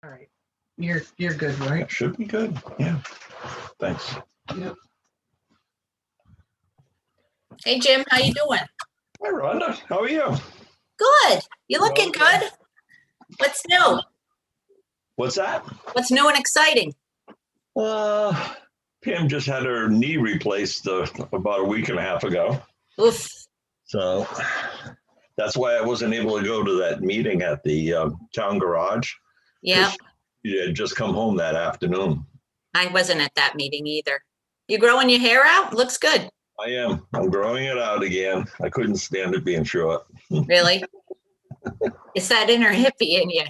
All right. You're good, right? That should be good. Yeah. Thanks. Yep. Hey, Jim, how you doing? Hi, Rhonda. How are you? Good. You looking Okay. good? What's new? What's that? What's new and exciting? Pam just had her knee replaced about a week and a half ago. Oof. So that's why I wasn't able to go to that meeting at the town garage. Yeah, She had just come home that afternoon. I wasn't at that meeting either. You growing your hair out? Looks good. I am. I'm growing it out again. I couldn't stand it being short. Really? It's that inner hippie in you.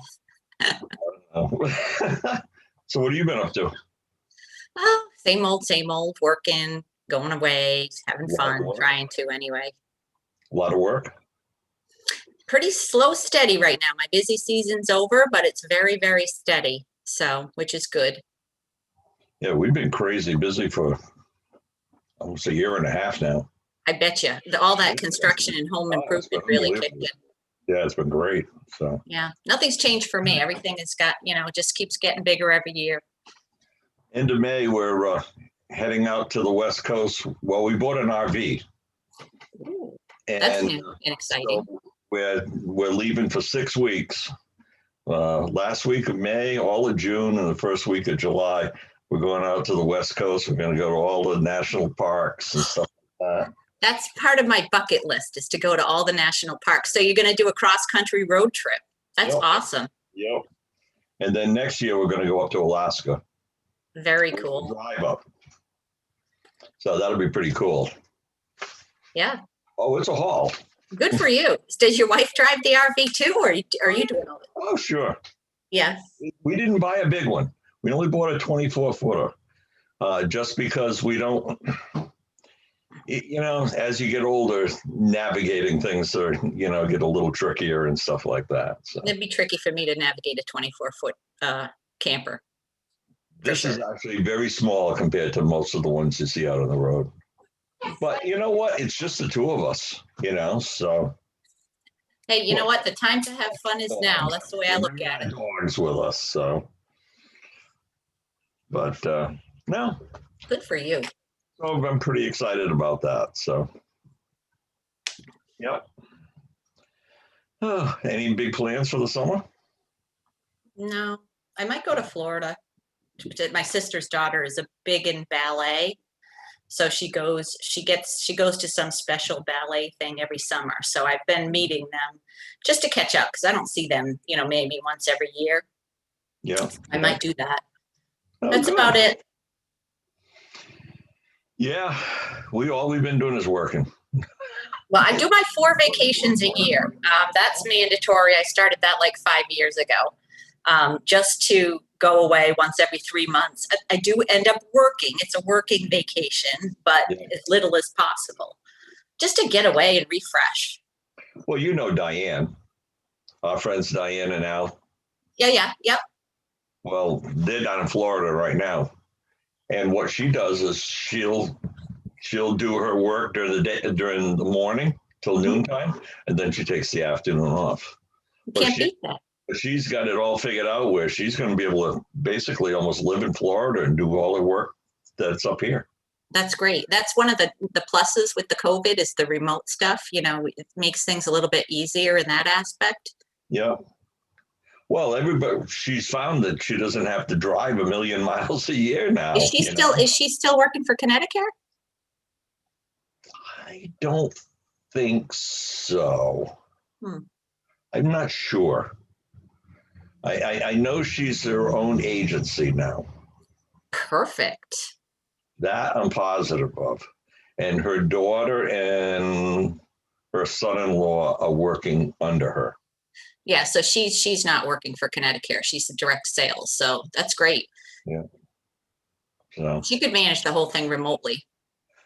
So what have you been up to? Oh, same old, working, going away, having Lot of fun, work. trying to anyway. A lot of work? Pretty slow, steady right now. My busy season's over, but it's very, very steady. So, which is good. Yeah, we've been crazy busy for almost a year and a half now. I bet you all that construction and home Oh, it's improvement been really kicked unbelievable. in. Yeah, it's been great. So Yeah, nothing's changed for me. Everything has got, it just keeps getting bigger every year. end of May, we're heading out to the West Coast. Well, we bought an RV. Ooh, that's And new and exciting. so we're leaving for 6 weeks. Last week of May, all of June, and the first week of July, we're going out to the West Coast. We're going to go to all the national parks and stuff like that. That's part of my bucket list is to go to all the national parks. So you're going to do a cross-country road trip. That's Yep. awesome. Yep. And then next year, we're going to go up to Alaska. Very cool. Drive up. So that'll be pretty cool. Yeah, Oh, it's a haul. good for you. Does your wife drive the RV too, or are you doing all of it? Oh, sure. Yeah, We didn't buy a big one. We only bought a 24-footer just because we don't, as you get older, navigating things are, get a little trickier and stuff like that. So it'd be tricky for me to navigate a 24-foot camper. this is actually very small compared to most of the ones you see out on the road. But you know what? It's just the two of us, so. Hey, you know what? The time to have fun is now. That's the way I look at it. Dogs with us, so. But no, Good for you. so I'm pretty excited about that. So, yep. Any big plans for the summer? No, I might go to Florida. My sister's daughter is a big in ballet. So she goes to some special ballet thing every summer. So I've been meeting them just to catch up because I don't see them, maybe once every year. Yeah. I might do that. Oh, That's good. about it. Yeah, all we've been doing is working. Well, I do my 4 vacations a year. That's mandatory. I started that like 5 years ago, just to go away once every 3 months. I do end up working. It's a working vacation, but as little as possible, just to get away and refresh. Well, Diane, our friends Diane and Al. Yeah. Well, they're down in Florida right now, and what she does is she'll do her work during the morning till noontime, and then she takes the afternoon off. You can't beat that. But she's got it all figured out where she's going to be able to basically almost live in Florida and do all her work that's up here. That's great. That's one of the pluses with the COVID is the remote stuff. It makes things a little bit easier in that aspect. Yeah. Well, she's found that she doesn't have to drive 1 million miles a year now. Is she still working for Connecticut? I don't think so. I'm not sure. I know she's her own agency now. Perfect. That I'm positive of. And her daughter and her son-in-law are working under her. Yeah, so she's not working for Connecticut. She's the direct sales. So that's great. Yeah. So she could manage the whole thing remotely.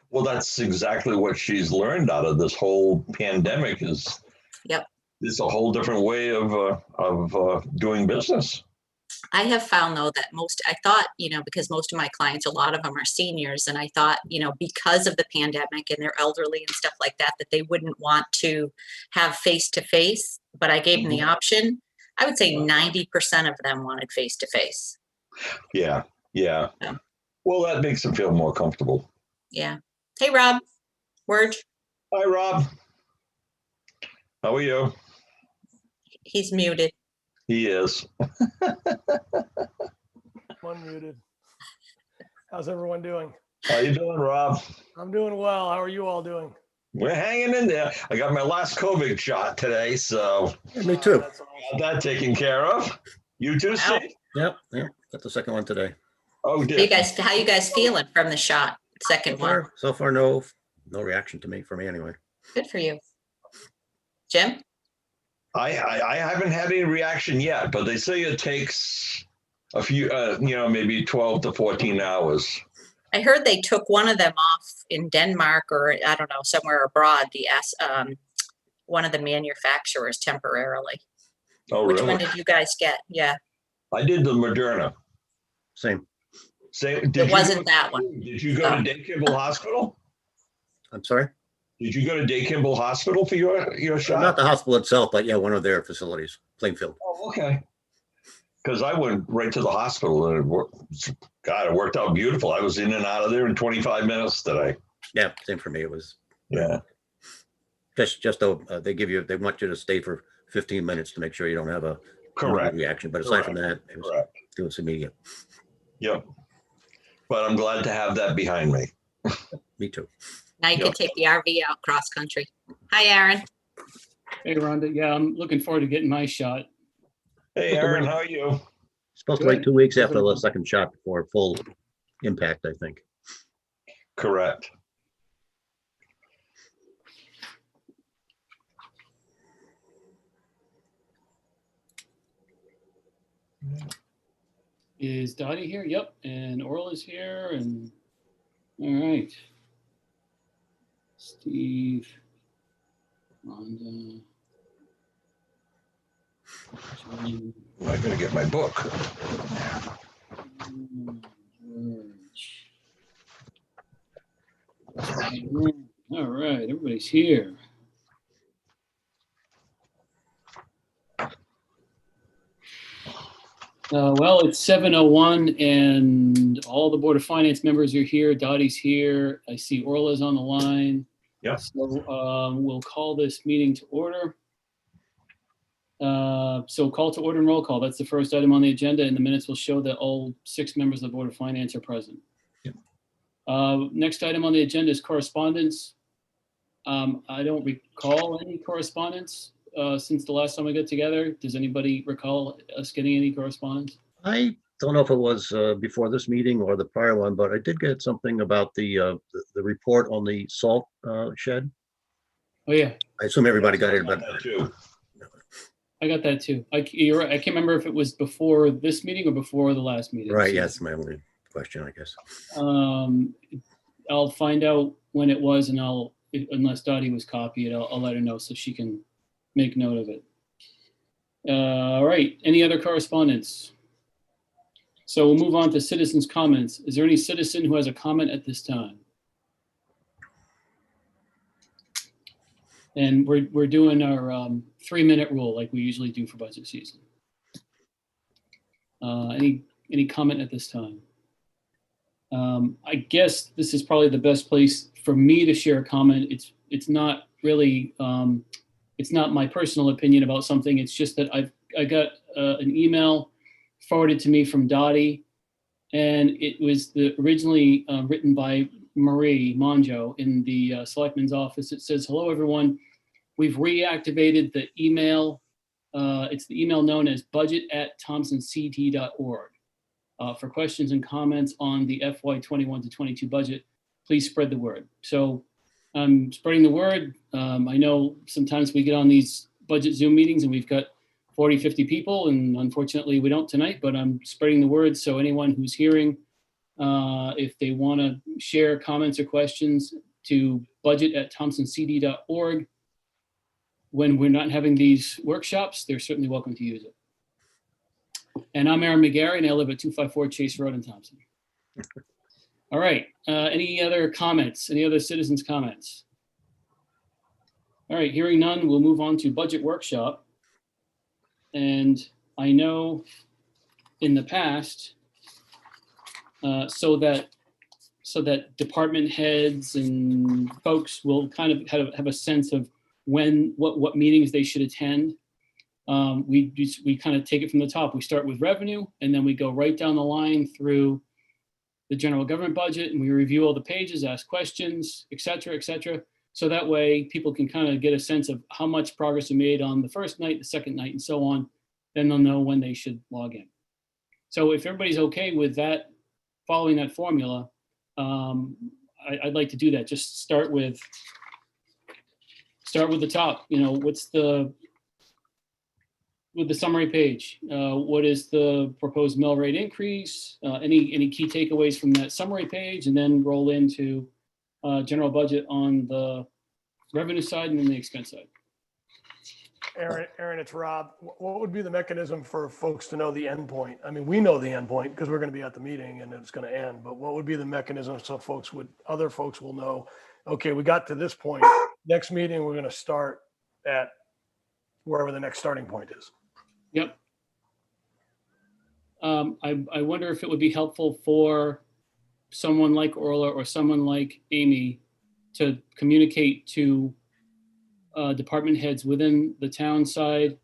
Well, that's exactly what she's learned out of this whole pandemic is. Yep. It's a whole different way of doing business. I have found though that I thought, because most of my clients, a lot of them are seniors, and I thought, because of the pandemic and they're elderly and stuff like that, that they wouldn't want to have face-to-face, but I gave them the option. I would say 90% of them wanted face-to-face. Yeah. Yeah. Well, that makes them feel more comfortable. Yeah. Hey, Rob. Word. Hi, Rob. How are you? He's muted. He is. Unmuted. How's everyone doing? How you doing, Rob? I'm doing well. How are you all doing? We're hanging in there. I got my last COVID shot today, so Yeah, me too. That's awesome. got that taken care of. You too, Wow. Steve? Yep. Got the second one today. Oh, How you guys feeling from the shot? Second one. So far, no reaction for me anyway. Good for you. Jim? I haven't had any reaction yet, but they say it takes a few, maybe 12 to 14 hours. I heard they took one of them off in Denmark or I don't know, somewhere abroad, one of the manufacturers temporarily. Oh, Which really? one did you guys get? Yeah. I did the Moderna. Same. It wasn't that one. Did you go to Day Kimball Hospital? I'm sorry? Did you go to Day Kimball Hospital for your shot? Not the hospital itself, but yeah, one of their facilities, Plainfield. Oh, okay. Because I went right to the hospital and it worked out beautiful. I was in and out of there in 25 minutes today. Yeah, same for me. It was Yeah. just they want you to stay for 15 minutes to make sure you don't have a Correct. reaction. But aside from that, Correct. it was immediate. Yep. But I'm glad to have that behind me. Me too. Now you can take the RV out cross country. Hi, Aaron. Hey, Rhonda. Yeah, I'm looking forward to getting my shot. Hey, Aaron, how are you? Supposed to wait 2 weeks after the second shot before full impact, I think. Correct. Is Dottie here? Yep. And Orl is here. And all right. Steve, Rhonda. Jim, I gotta get my book. George. All right, everybody's here. Well, it's 7:01 and all the Board of Finance members are here. Dottie's here. I see Orla's on the line. Yep. So we'll call this meeting to order. So call to order and roll call. That's the first item on the agenda, and the minutes will show that all 6 members of the Board of Finance are present. Yep. Next item on the agenda is correspondence. I don't recall any correspondence since the last time we got together. Does anybody recall us getting any correspondence? I don't know if it was before this meeting or the prior one, but I did get something about the report on the salt shed. Oh, yeah. I assume everybody got it, but I got that too. You're right. I can't remember if it was before this meeting or before the last meeting. right. So, Yeah, that's my only question, I guess. I'll find out when it was, and unless Dottie was copied, I'll let her know so she can make note of it. All right. Any other correspondence? So we'll move on to citizens' comments. Is there any citizen who has a comment at this time? And we're doing our 3-minute rule like we usually do for budget season. Any comment at this time? I guess this is probably the best place for me to share a comment. It's not really it's not my personal opinion about something. It's just that I got an email forwarded to me from Dottie, and it was originally written by Marie Monjo in the Selectmen's office. It says, "Hello, everyone. We've reactivated the email. It's the email known as budget@thompsonct.org. For questions and comments on the FY 21 to 22 budget, please spread the word." So I'm spreading the word. I know sometimes we get on these budget Zoom meetings and we've got 40, 50 people, and unfortunately we don't tonight, but I'm spreading the word. So anyone who's hearing, if they want to share comments or questions to budget@thompsonct.org, when we're not having these workshops, they're certainly welcome to use it. And I'm Aaron McGarry, and I live at 254 Chase Road in Thompson. All right. Any other comments? Any other citizens' comments? All right. Hearing none, we'll move on to budget workshop. And I know in the past, so that department heads and folks will kind of have a sense of what meetings they should attend. We kind of take it from the top. We start with revenue, and then we go right down the line through the general government budget, and we review all the pages, ask questions, et cetera, et cetera. So that way people can kind of get a sense of how much progress we made on the first night, the second night, and so on. Then they'll know when they should log in. So if everybody's okay with that, following that formula, I'd like to do that. Just start with the top. With the summary page, what is the proposed mill rate increase? Any key takeaways from that summary page, and then roll into general budget on the revenue side and then the expense side. Aaron, it's Rob. What would be the mechanism for folks to know the end point? I mean, we know the end point because we're going to be at the meeting and it's going to end, but what would be the mechanism so other folks will know, okay, we got to this point, next meeting, we're going to start at wherever the next starting point is. Yep. I wonder if it would be helpful for someone like Orla or someone like Amy to communicate to department heads within the town side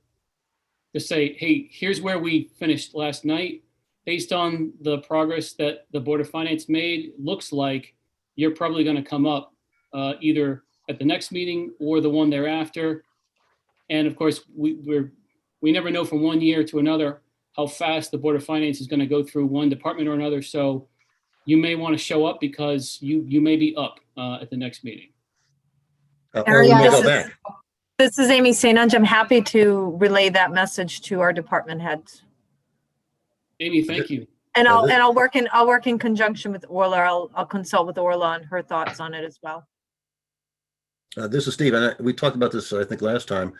to say, hey, here's where we finished last night. Based on the progress that the Board of Finance made, looks like you're probably going to come up either at the next meeting or the one thereafter. And of course, we never know from one year to another how fast the Board of Finance is going to go through one department or another. So you may want to show up because you may be up at the next meeting. Or we may go This back. This is Amy St. Ange. I'm happy to relay that message to our department heads. Amy, thank you. And I'll work in conjunction with Orla. I'll consult with Orla on her thoughts on it as well. This is Steve, and we talked about this, I think, last time.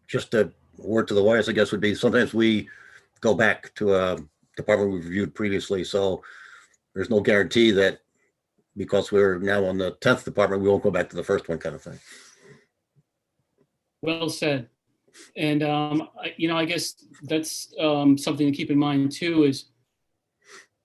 Just a word to the wires, I guess, would be sometimes we go back to a department we've reviewed previously, so there's no guarantee that because we're now on the 10th department, we won't go back to the first one, kind of thing. Well said. And, I guess that's something to keep in mind too, is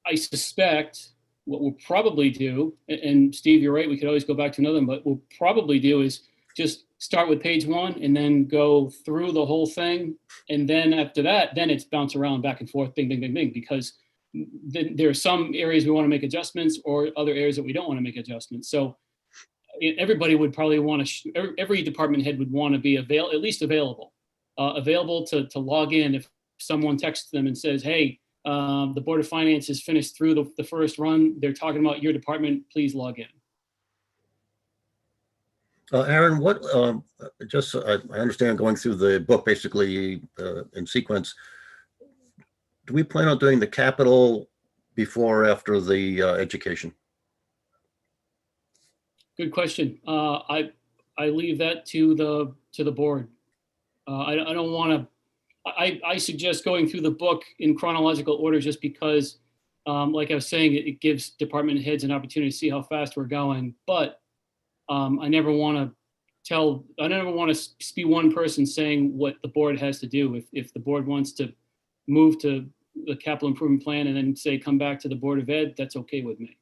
I suspect what we'll probably do, and Steve, you're right, we could always go back to another one, but we'll probably do is just start with page one and then go through the whole thing. And then after that, then it's bounce around back and forth, bing, bing, bing, bing, because there are some areas we want to make adjustments or other areas that we don't want to make adjustments. So everybody would probably want to, every department head would want to be at least available to log in if someone texts them and says, hey, the Board of Finance has finished through the first run. They're talking about your department. Please log in. Aaron, I understand going through the book basically in sequence. Do we plan on doing the capital before or after the education? Good question. I leave that to the board. I don't want to. I suggest going through the book in chronological order just because, like I was saying, it gives department heads an opportunity to see how fast we're going. But I never want to be one person saying what the board has to do. If the board wants to move to the capital improvement plan and then say come back to the Board of Ed, that's okay with me.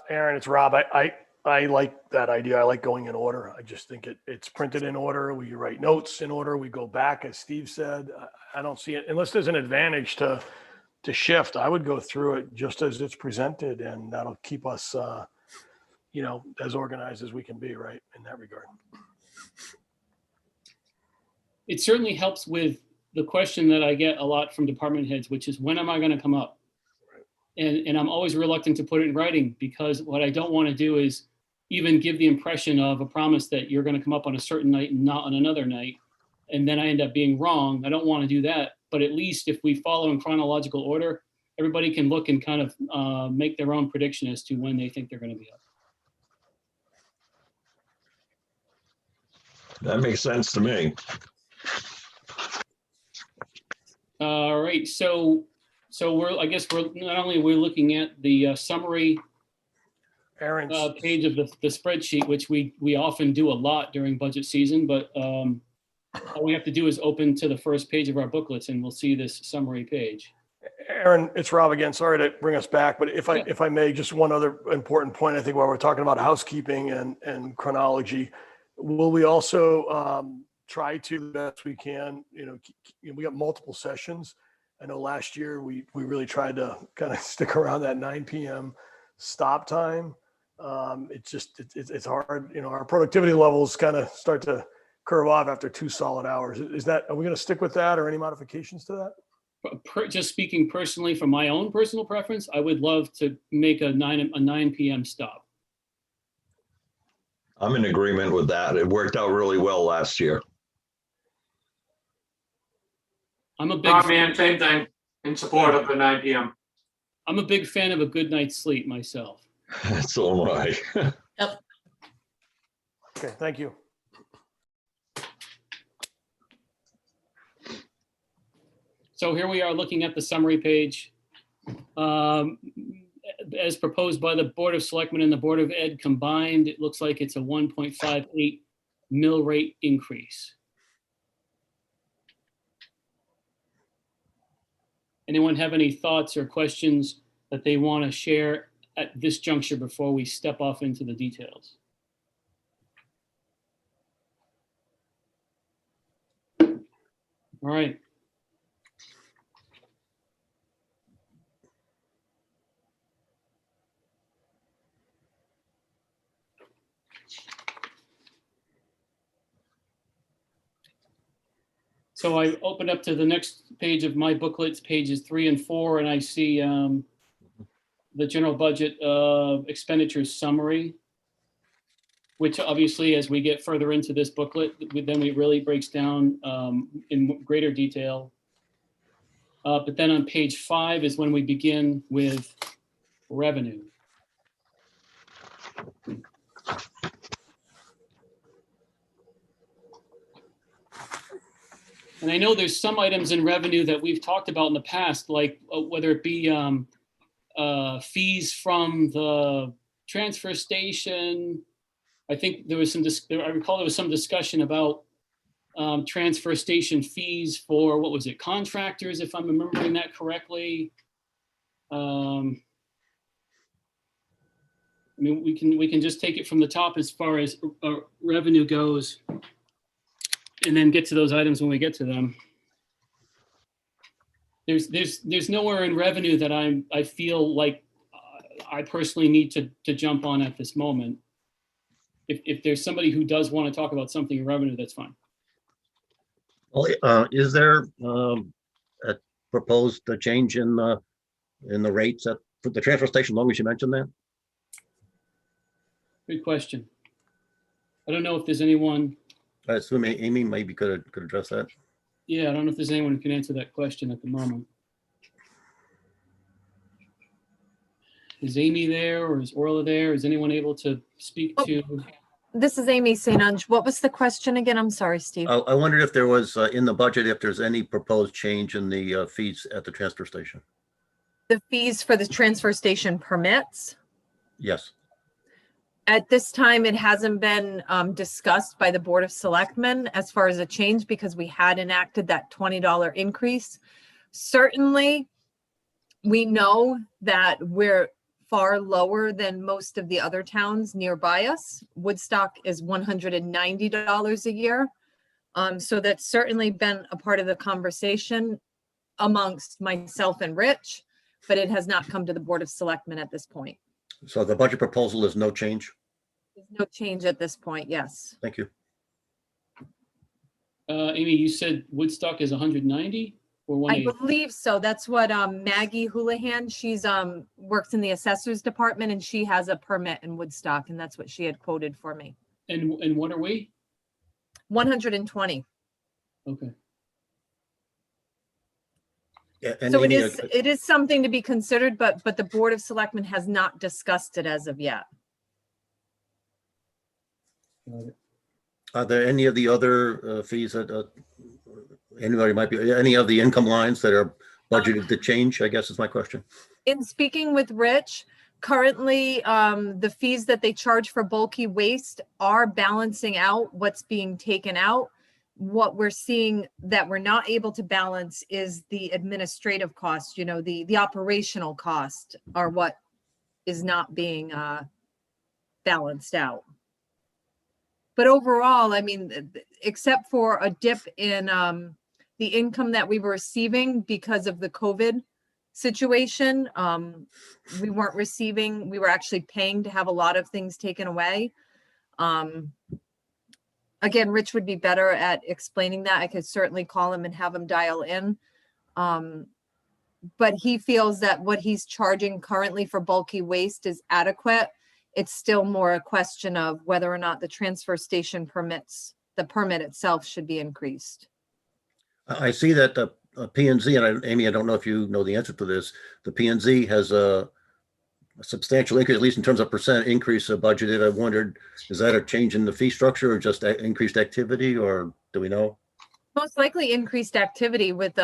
Aaron, it's Rob. I like that idea. I like going in order. I just think it's printed in order. We write notes in order. We go back, as Steve said. I don't see it unless there's an advantage to shift. I would go through it just as it's presented, and that'll keep us, as organized as we can be, right, in that regard. It certainly helps with the question that I get a lot from department heads, which is when am I going to come up? And I'm always reluctant to put it in writing because what I don't want to do is even give the impression of a promise that you're going to come up on a certain night and not on another night. And then I end up being wrong. I don't want to do that. But at least if we follow in chronological order, everybody can look and kind of make their own prediction as to when they think they're going to be up. That makes sense to me. All right. So I guess we're not only we're looking at the summary page of the spreadsheet, which we often do a lot during budget season, but All we have to do is open to the first page of our booklets and we'll see this summary page. Aaron, it's Rob again. Sorry to bring us back, but if I may, just one other important point, I think while we're talking about housekeeping and chronology, will we also try to, the best we can, we got multiple sessions. I know last year we really tried to kind of stick around that 9 p.m. stop time. It's hard, our productivity levels kind of start to curve off after 2 solid hours. Are we going to stick with that or any modifications to that? Just speaking personally from my own personal preference, I would love to make a 9 p.m. stop. I'm in agreement with that. It worked out really well last year. I'm a big Man, same thing, in support of the 9 p.m. I'm a big fan of a good night's sleep myself. So am I. Okay, thank you. So here we are looking at the summary page. As proposed by the Board of Selectmen and the Board of Ed combined, it looks like it's a 1.58 mill rate increase. Anyone have any thoughts or questions that they want to share at this juncture before we step off into the details? All right. So I opened up to the next page of my booklets, pages 3 and 4, and I see the general budget expenditures summary, which obviously, as we get further into this booklet, then it really breaks down in greater detail. But then on page 5 is when we begin with revenue. And I know there's some items in revenue that we've talked about in the past, like whether it be fees from the transfer station. I think there was I recall there was some discussion about transfer station fees for, what was it, contractors, if I'm remembering that correctly. I mean, we can just take it from the top as far as revenue goes, and then get to those items when we get to them. There's nowhere in revenue that I feel like I personally need to jump on at this moment. If there's somebody who does want to talk about something in revenue, that's fine. Well, is there a proposed change in the rates at the transfer station, long as you mentioned that? Good question. I don't know if there's anyone. I assume Amy maybe could address that. Yeah, I don't know if there's anyone who can answer that question at the moment. Is Amy there, or is Orla there? Is anyone able to speak to? This is Amy St. Ange. What was the question again? I'm sorry, Steve. I wondered if there was in the budget, if there's any proposed change in the fees at the transfer station. The fees for the transfer station permits? Yes. At this time, it hasn't been discussed by the Board of Selectmen as far as a change, because we had enacted that $20 increase. Certainly, we know that we're far lower than most of the other towns nearby us. Woodstock is $190 a year. So that's certainly been a part of the conversation amongst myself and Rich, but it has not come to the Board of Selectmen at this point. So the budget proposal is no change? There's no change at this point, yes. Thank you. Amy, you said Woodstock is 190 or I 180? believe so. That's what Maggie Houlihan, she's works in the Assessor's department, and she has a permit in Woodstock, and that's what she had quoted for me. And what are we? 120. Okay. Yeah, and So Amy, it is something to be considered, but the Board of Selectmen has not discussed it as of yet. Got it. are there any of the other fees that anybody might be, any of the income lines that are budgeted to change, I guess is my question. In speaking with Rich, currently the fees that they charge for bulky waste are balancing out what's being taken out. what we're seeing that we're not able to balance is the administrative cost, you know, the operational cost are what is not being balanced out. But overall, I mean, except for a dip in the income that we were receiving because of the COVID situation, we were actually paying to have a lot of things taken away. Again, Rich would be better at explaining that. I could certainly call him and have him dial in. But he feels that what he's charging currently for bulky waste is adequate. It's still more a question of whether or not the transfer station the permit itself should be increased. I see that the P&Z, and Amy, I don't know if you know the answer to this, the P&Z has a substantial increase, at least in terms of percent increase budgeted. I wondered, is that a change in the fee structure or just increased activity, or do we know? Most likely increased activity with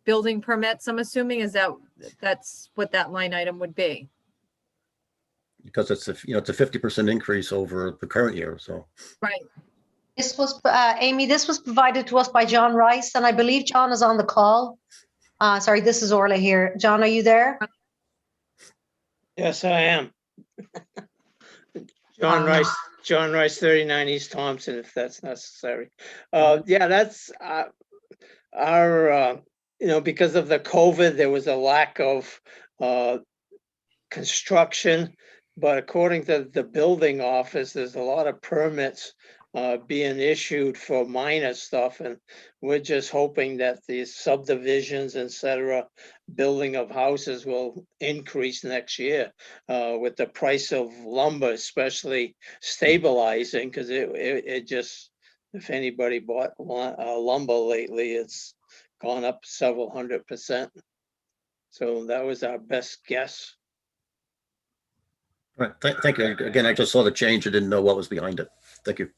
building permits, I'm assuming. That's what that line item would be. Because it's a 50% increase over the current year, so. Right. This was, Amy, this was provided to us by John Rice, and I believe John is on the call. Sorry, this is Orla here. John, are you there? Yes, I am. John Rice, 39 East Thompson, if that's necessary. Yeah, that's our, because of the COVID, there was a lack of construction. But according to the building office, there's a lot of permits being issued for minor stuff. And we're just hoping that these subdivisions, et cetera, building of houses will increase next year with the price of lumber, especially stabilizing, because it just, if anybody bought lumber lately, it's gone up several 100%. So that was our best guess. All right, thank you. Again, I just saw the change. I didn't know what was behind it. Thank you.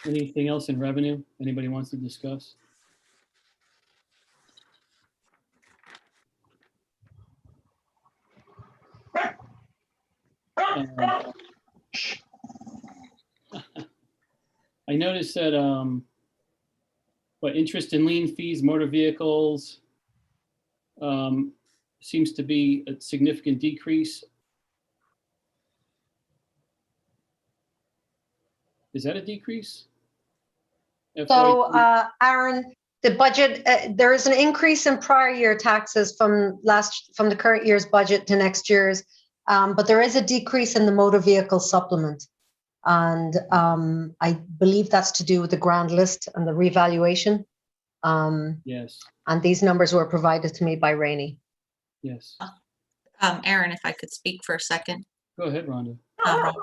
Anything else in revenue anybody wants to discuss? I noticed that interest in lien fees, motor vehicles seems to be a significant decrease. Is that a decrease? So, Aaron, the budget, there is an increase in prior year taxes from the current year's budget to next year's, but there is a decrease in the motor vehicle supplement. And I believe that's to do with the ground list and the revaluation. Yes. And these numbers were provided to me by Rainey. Yes. Aaron, if I could speak for a second. Go ahead, Rhonda.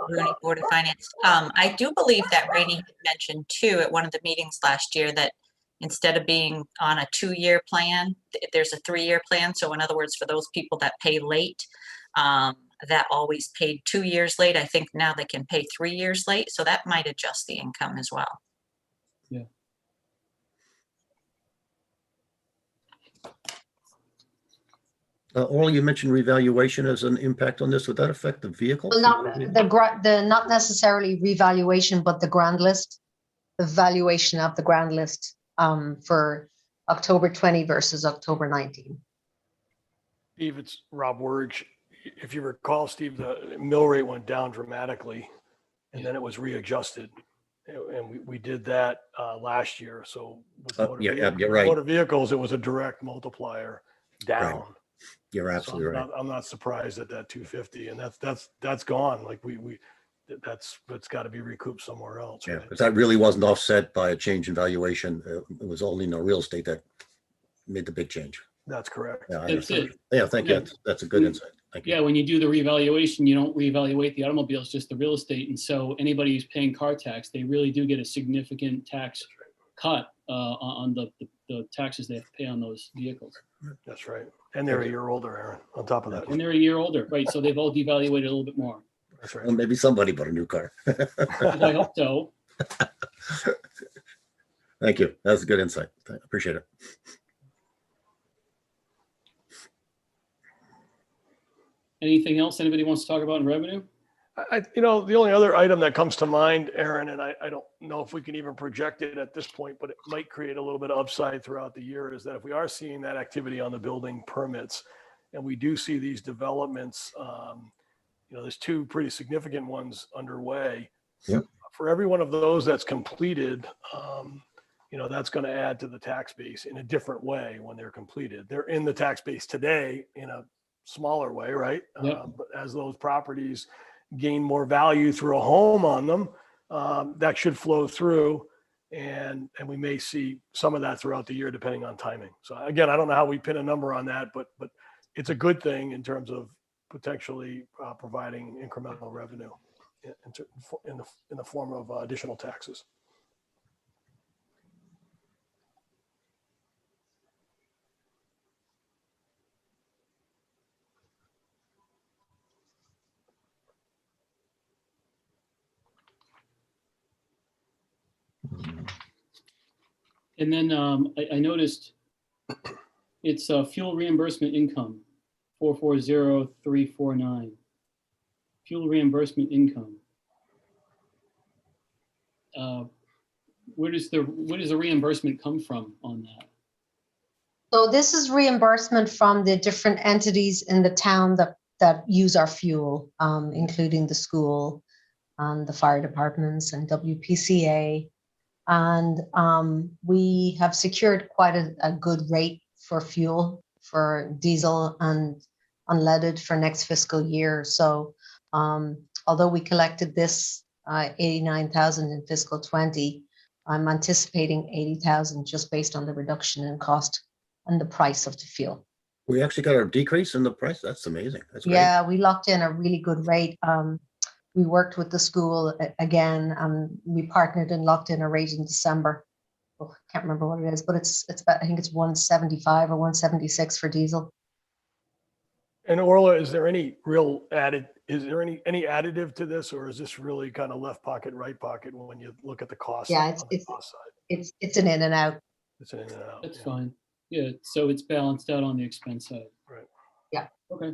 Rooney, Board of Finance. I do believe that Rainey mentioned too at one of the meetings last year that instead of being on a 2-year plan, there's a 3-year plan. So in other words, for those people that pay late, that always paid 2 years late, I think now they can pay 3 years late. So that might adjust the income as well. Yeah. Orla, you mentioned revaluation as an impact on this. Would that affect the vehicle? Well, not necessarily revaluation, but the grand list, the valuation of the grand list for October 20 versus October 19. Steve, it's Rob Werge. If you recall, Steve, the mill rate went down dramatically and then it was readjusted. And we did that last year. So with you're right. motor vehicles, it was a direct multiplier down. Right. You're absolutely right. I'm not surprised at that 250, and that's gone. Like that's got to be recouped somewhere else. Yeah, right? because that really wasn't offset by a change in valuation. It was only real estate that made the big change. That's correct. Yeah, That's it. yeah, thank you. That's a good insight. Thank you. Yeah, when you do the revaluation, you don't reevaluate the automobiles, just the real estate. And so anybody who's paying car tax, they really do get a significant tax cut on the taxes they have to pay on those vehicles. That's right. And they're a year older, Aaron, on top of that. And they're a year older, right? So they've all devaluated a little bit more. That's right. Well, maybe somebody bought a new car. I hope so. Thank you. That's a good insight. Appreciate it. Anything else anybody wants to talk about in revenue? The only other item that comes to mind, Aaron, and I don't know if we can even project it at this point, but it might create a little bit of upside throughout the year, is that if we are seeing that activity on the building permits and we do see these developments, there's two pretty significant ones underway. Yep. For every one of those that's completed, that's going to add to the tax base in a different way when they're completed. They're in the tax base today in a smaller way, right? Yep. But as those properties gain more value through a home on them, that should flow through, and we may see some of that throughout the year depending on timing. So again, I don't know how we pin a number on that, but it's a good thing in terms of potentially providing incremental revenue in the form of additional taxes. And then I noticed it's fuel reimbursement income, 440349. Fuel reimbursement income. Where does the reimbursement come from on that? So this is reimbursement from the different entities in the town that use our fuel, including the school and the fire departments and WPCA. And we have secured quite a good rate for fuel for diesel and unleaded for next fiscal year. So although we collected this 89,000 in fiscal 20, I'm anticipating 80,000 just based on the reduction in cost and the price of the fuel. We actually got a decrease in the price. That's amazing. That's great. Yeah, we locked in a really good rate. We worked with the school again, and we partnered and locked in a rate in December. Oh, I can't remember what it is, but it's about, I think it's 175 or 176 for diesel. And Orla, is there any any additive to this, or is this really kind of left pocket, right pocket when you look at the cost? Yeah, on the cost side? it's an in and out. It's an in and out. That's yeah. fine. Yeah, so it's balanced out on the expense side. Right. Yeah. Okay.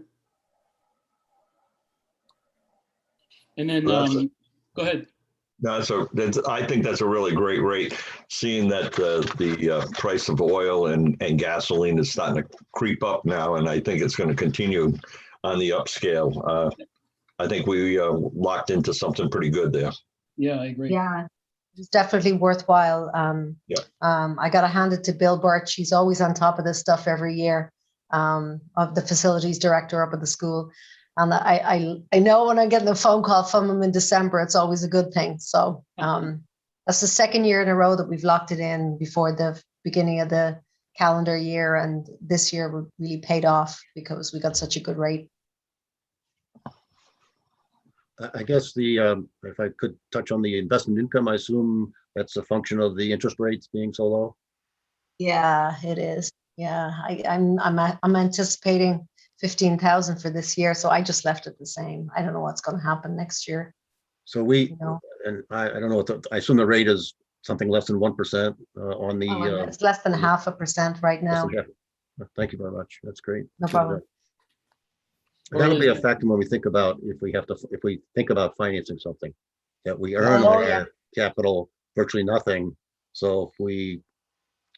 And then, Well, go ahead. No, I think that's a really great rate, seeing that the price of oil and gasoline is starting to creep up now, and I think it's going to continue on the upscale. I think we locked into something pretty good there. Yeah, I agree. Yeah, it's definitely worthwhile. I got to hand it to Bill Birch. He's always on top of this stuff every year, of the facilities director up at the school. And I know when I get the phone call from him in December, it's always a good thing. So that's the second year in a row that we've locked it in before the beginning of the calendar year. And this year really paid off because we got such a good rate. I guess if I could touch on the investment income, I assume that's a function of the interest rates being so low. Yeah, it is. Yeah, I'm anticipating 15,000 for this year, so I just left it the same. I don't know what's going to happen next year. So and I don't know what I assume the rate is something less than 1% on the. It's less than 0.5% right now. Thank you very much. That's great. No problem. That'll be a factor when we think about if we think about financing something that we earn on our capital virtually nothing. So if we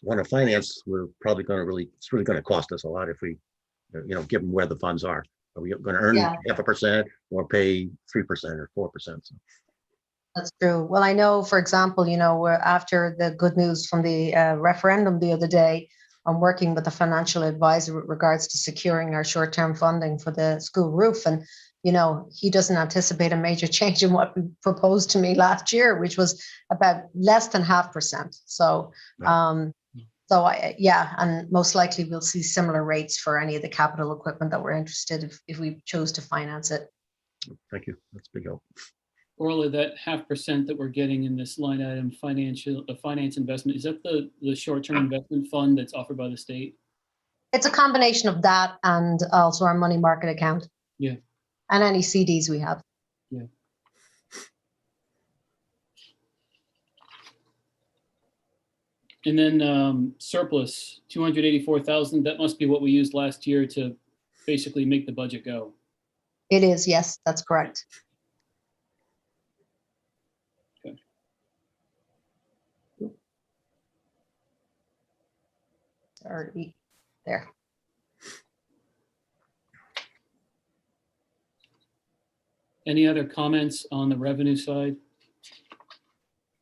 want to finance, we're probably going to it's really going to cost us a lot if we, given where the funds are. Are we going to earn 0.5% or pay 3% or 4%? So. That's true. Well, I know, for example, we're after the good news from the referendum the other day, I'm working with a financial advisor with regards to securing our short-term funding for the school roof. And, he doesn't anticipate a major change in what we proposed to me last year, which was about less than 0.5%. So, and most likely we'll see similar rates for any of the capital equipment that we're interested if we chose to finance it. Thank you. That's a big help. Orla, that 0.5% that we're getting in this line item, finance investment, is that the short-term investment fund that's offered by the state? It's a combination of that and also our money market account. Yeah. And any CDs we have. Yeah. And then surplus, 284,000. That must be what we used last year to basically make the budget go. It is, yes, that's correct. Okay. Sorry, there. Any other comments on the revenue side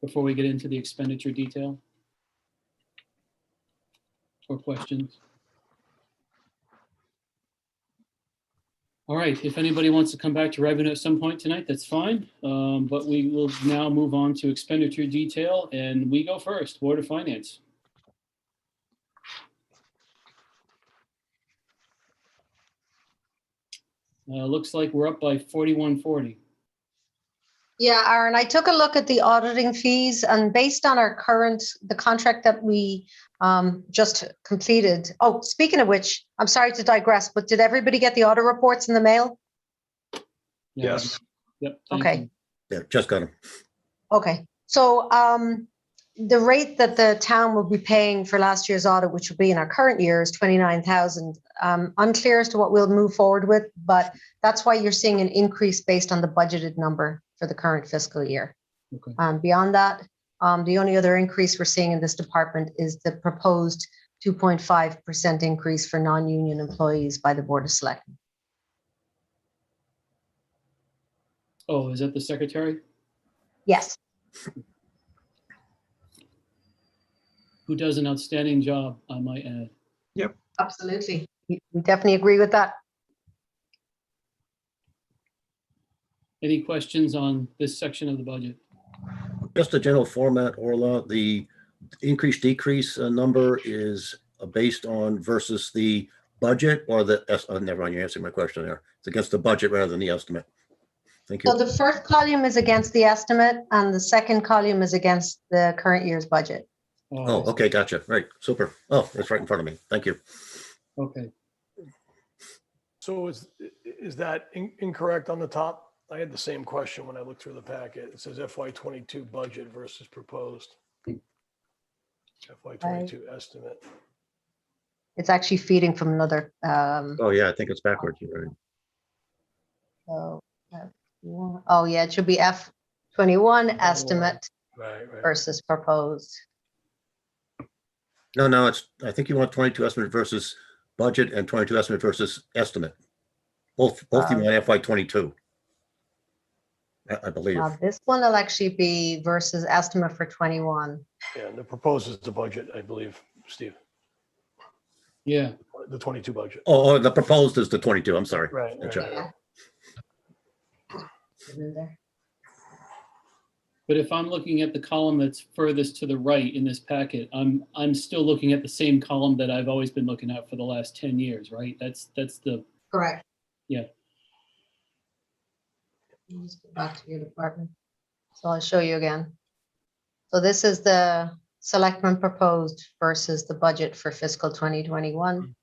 before we get into the expenditure detail? Or questions? All right, if anybody wants to come back to revenue at some point tonight, that's fine. But we will now move on to expenditure detail, and we go first, Board of Finance. Looks like we're up by 4140. Yeah, Aaron, I took a look at the auditing fees, and based on our the contract that we just completed. Oh, speaking of which, I'm sorry to digress, but did everybody get the audit reports in the mail? Yeah. Yes. Yep. thank Okay. you. Yeah, just got them. Okay, so the rate that the town will be paying for last year's audit, which will be in our current year, is 29,000. Unclear as to what we'll move forward with, but that's why you're seeing an increase based on the budgeted number for the current fiscal year. Okay. Beyond that, the only other increase we're seeing in this department is the proposed 2.5% increase for non-union employees by the Board of Selectmen. Oh, is that the secretary? Yes. Who does an outstanding job, I might add. Absolutely. We definitely agree with that. Any questions on this section of the budget? Just a general format, Orla, the increase decrease number is based on versus the budget or the, never mind, you answered my question there. It's against the budget rather than the estimate. Thank So you. the first column is against the estimate and the second column is against the current year's budget. Oh, okay, gotcha. Right, super. Oh, it's right in front of me. Thank you. Okay. So is that incorrect on the top? I had the same question when I looked through the packet. It says FY22 budget versus proposed. FY22 estimate. It's actually feeding from another. Oh, yeah, I think it's backwards. You're right. So, oh, yeah, it should be F21 estimate Right. versus proposed. No, it's, I think you want 22 estimate versus budget and 22 estimate versus estimate. Both you want FY22. I believe. This one will actually be versus estimate for 21. Yeah, and the proposed is the budget, I believe, Steve, Yeah. the 22 budget. Oh, the proposed is the 22. I'm sorry. Right. That's right. Yeah. In there. But if I'm looking at the column that's furthest to the right in this packet, I'm still looking at the same column that I've always been looking at for the last 10 years, right? That's the, Correct. yeah. Let's go back to your department. So I'll show you again. So this is the selectmen proposed versus the budget for fiscal 2021,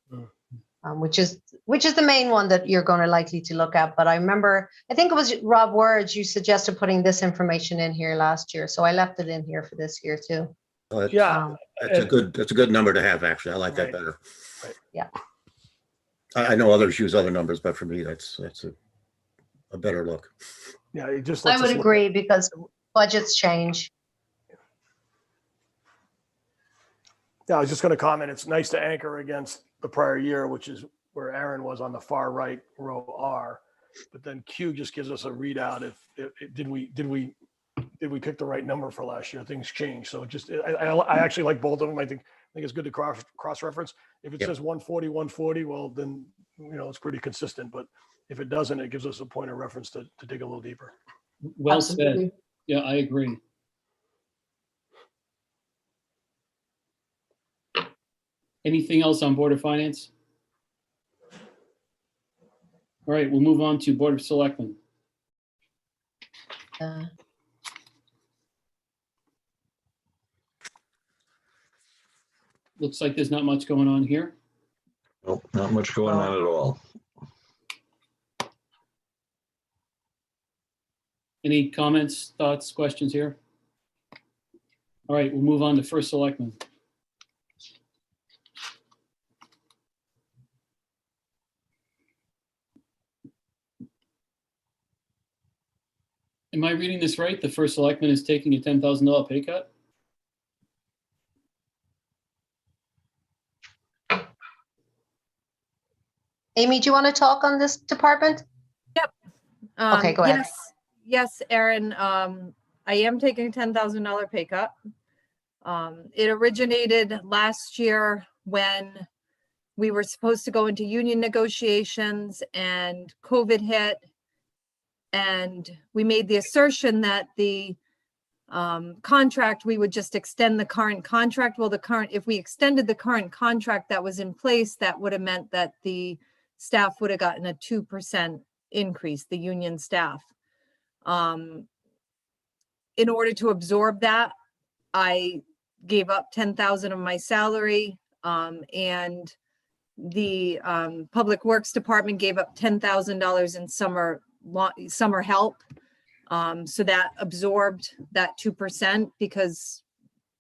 which is the main one that you're going to likely to look at. But I remember, I think it was Rob Words, you suggested putting this information in here last year. So I left it in here for this year too. Oh, Yeah. That's a good number to have, actually. I like that Right. better. Right. Yeah. I know others use other numbers, but for me, that's a better look. Yeah, it just I lets would us look agree because budgets change. Yeah, I was just going to comment, it's nice to anchor against the prior year, which is where Aaron was on the far right row R. But then Q just gives us a readout if did we pick the right number for last year? Things change. So it just, I actually like both of them. I think it's good to cross reference. If it Yep. says 140, well, then, it's pretty consistent. But if it doesn't, it gives us a point of reference to dig a little deeper. Well Absolutely. said. Yeah, I agree. Anything else on Board of Finance? All right, we'll move on to Board of Selectmen. Looks like there's not much going on here. Nope, not much going on at all. Any comments, thoughts, questions here? All right, we'll move on to First Selectman. Am I reading this right? The first selectman is taking a $10,000 pay cut? Amy, do you want to talk on this department? Okay, go ahead. Yes, Erin, I am taking a $10,000 pay cut. It originated last year when we were supposed to go into union negotiations and COVID hit. And we made the assertion that the contract, we would just extend the current contract. Well, if we extended the current contract that was in place, that would have meant that the staff would have gotten a 2% increase, the union staff. In order to absorb that, I gave up 10,000 of my salary, and the Public Works Department gave up $10,000 in summer help. So that absorbed that 2% because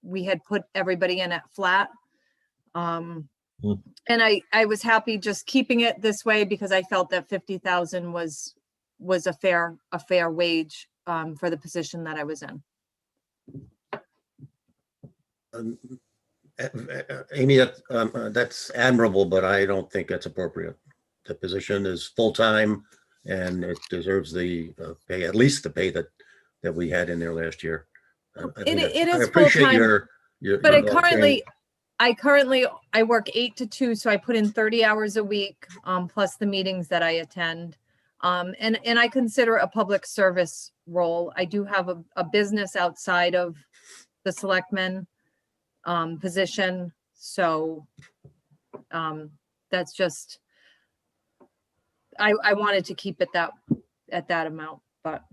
we had put everybody in at flat. And I was happy just keeping it this way because I felt that 50,000 was a fair wage for the position that I was in. Amy, that's admirable, but I don't think that's appropriate. The position is full-time and it deserves the pay, at least the pay that we had in there last year. It is I appreciate full-time, your but training. I work 8 to 2, so I put in 30 hours a week, plus the meetings that I attend. And I consider a public service role. I do have a business outside of the selectmen position. So that's just, I wanted to keep it at that amount, but.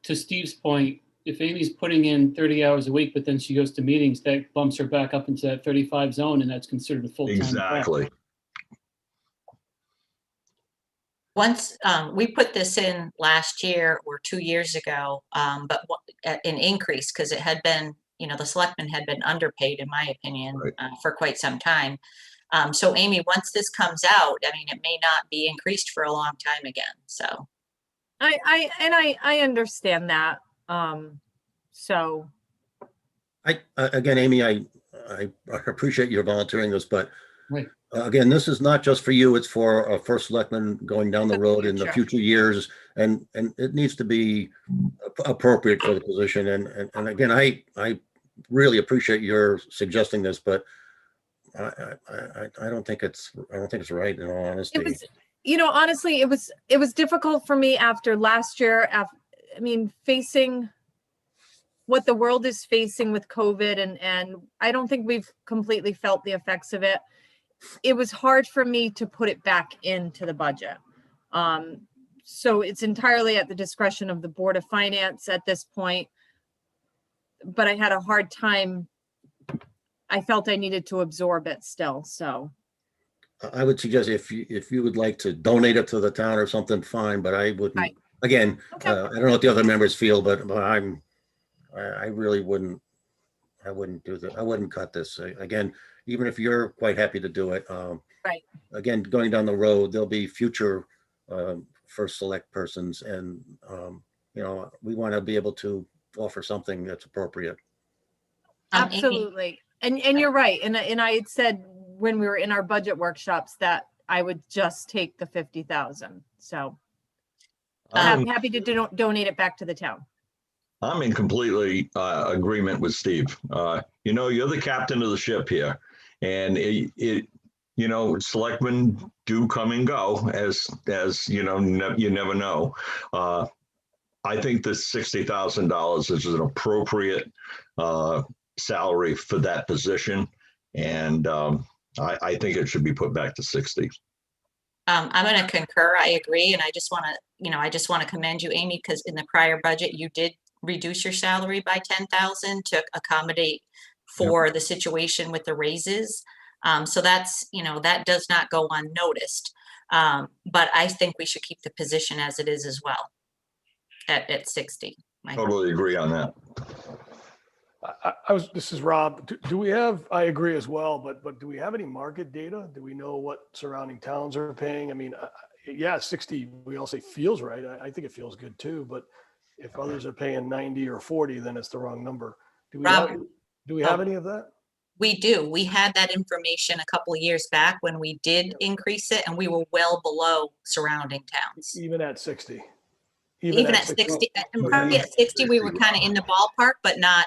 To Steve's point, if Amy's putting in 30 hours a week, but then she goes to meetings, that bumps her back up into that 35 zone, and that's considered a full-time job. Exactly. Once we put this in last year or 2 years ago, but an increase because it had been, the selectmen had been underpaid, in my opinion, Right. For quite some time. So Amy, once this comes out, I mean, it may not be increased for a long time again. So I understand that. So. Again, Amy, I appreciate your volunteering this, but Right. Again, this is not just for you, it's for a first selectman going down the road in the future years, and it needs to be appropriate for the position. And again, I really appreciate your suggesting this, but I don't think it's right, in all honesty. It was, honestly, it was difficult for me after last year. Facing what the world is facing with COVID, and I don't think we've completely felt the effects of it. It was hard for me to put it back into the budget. So it's entirely at the discretion of the Board of Finance at this point. But I had a hard time. I felt I needed to absorb it still. So I would suggest if you would like to donate it to the town or something, fine, but I wouldn't. Right. Again, Okay. I don't know what the other members feel, but I really wouldn't. I wouldn't do that. I wouldn't cut this. Again, even if you're quite happy to do it. Right. Again, going down the road, there'll be future first select persons, and we want to be able to offer something that's appropriate. Absolutely. And you're right. And I had said when we were in our budget workshops that I would just take the 50,000. So I'm happy to donate it back to the town. I'm in completely agreement with Steve. You're the captain of the ship here, and selectmen do come and go, as you never know. I think the $60,000 is an appropriate salary for that position, and I think it should be put back to 60. I'm going to concur. I agree, and I just want to commend you, Amy, because in the prior budget you did reduce your salary by 10,000 to accommodate for the situation with the raises. So that's, that does not go unnoticed. But I think we should keep the position as it is as well at 60. Totally agree on that. This is Rob. Do we have, I agree as well, but do we have any market data? Do we know what surrounding towns are paying? yeah, 60, we all say feels right. I think it feels good too, but if others are paying 90 or 40, then it's the wrong number. Do we Rob- have, do we have any of that? We do. We had that information a couple of years back when we did increase it, and we were well below surrounding towns. Even at 60? Even at 60, and probably at 60, we were kind of in the ballpark, but not,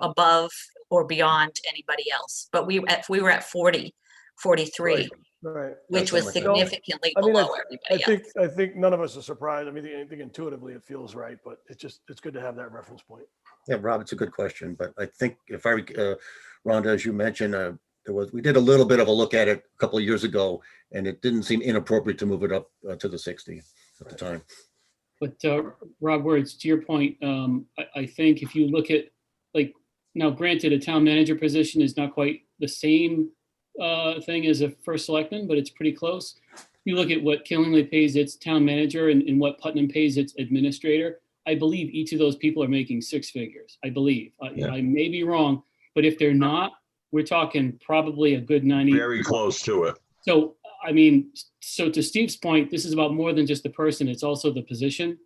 above or beyond anybody else. But we were at 40, 43, Right. which was significantly I mean, below everybody else. I think none of us are surprised. I mean, I think intuitively it feels right, but it's good to have that reference point. Yeah, Rob, it's a good question, but I think if I, Rhonda, as you mentioned, we did a little bit of a look at it a couple of years ago, and it didn't seem inappropriate to move it up to the 60 at the time. But Rob Words, to your point, I think if you look at, like, now granted, a town manager position is not quite the same thing as a first selectman, but it's pretty close. You look at what Killingly pays its town manager and what Putnam pays its administrator. I believe each of those people are making six figures. I believe. Yeah. I may be wrong, but if they're not, we're talking probably a good 90. Very close to it. So, I mean, so to Steve's point, this is about more than just the person, it's also the position.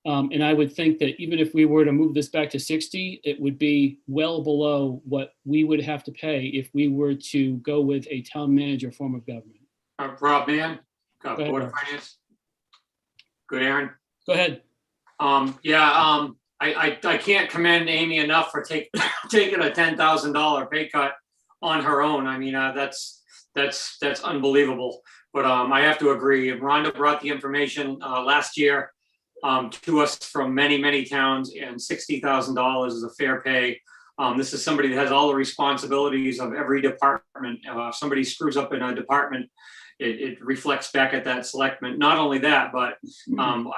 And I would think that even if we were to move this back to 60, it would be well below what we would have to pay if we were to go with a town manager form of government. Rob Mann, ahead, Board of Rob. Finance. Good, Aaron. Go ahead. I can't commend Amy enough for taking a $10,000 pay cut on her own. I mean, that's unbelievable. But I have to agree. Rhonda brought the information last year to us from many towns, and $60,000 is a fair pay. This is somebody that has all the responsibilities of every department. If somebody screws up in a department, it reflects back at that selectman. Not only that, but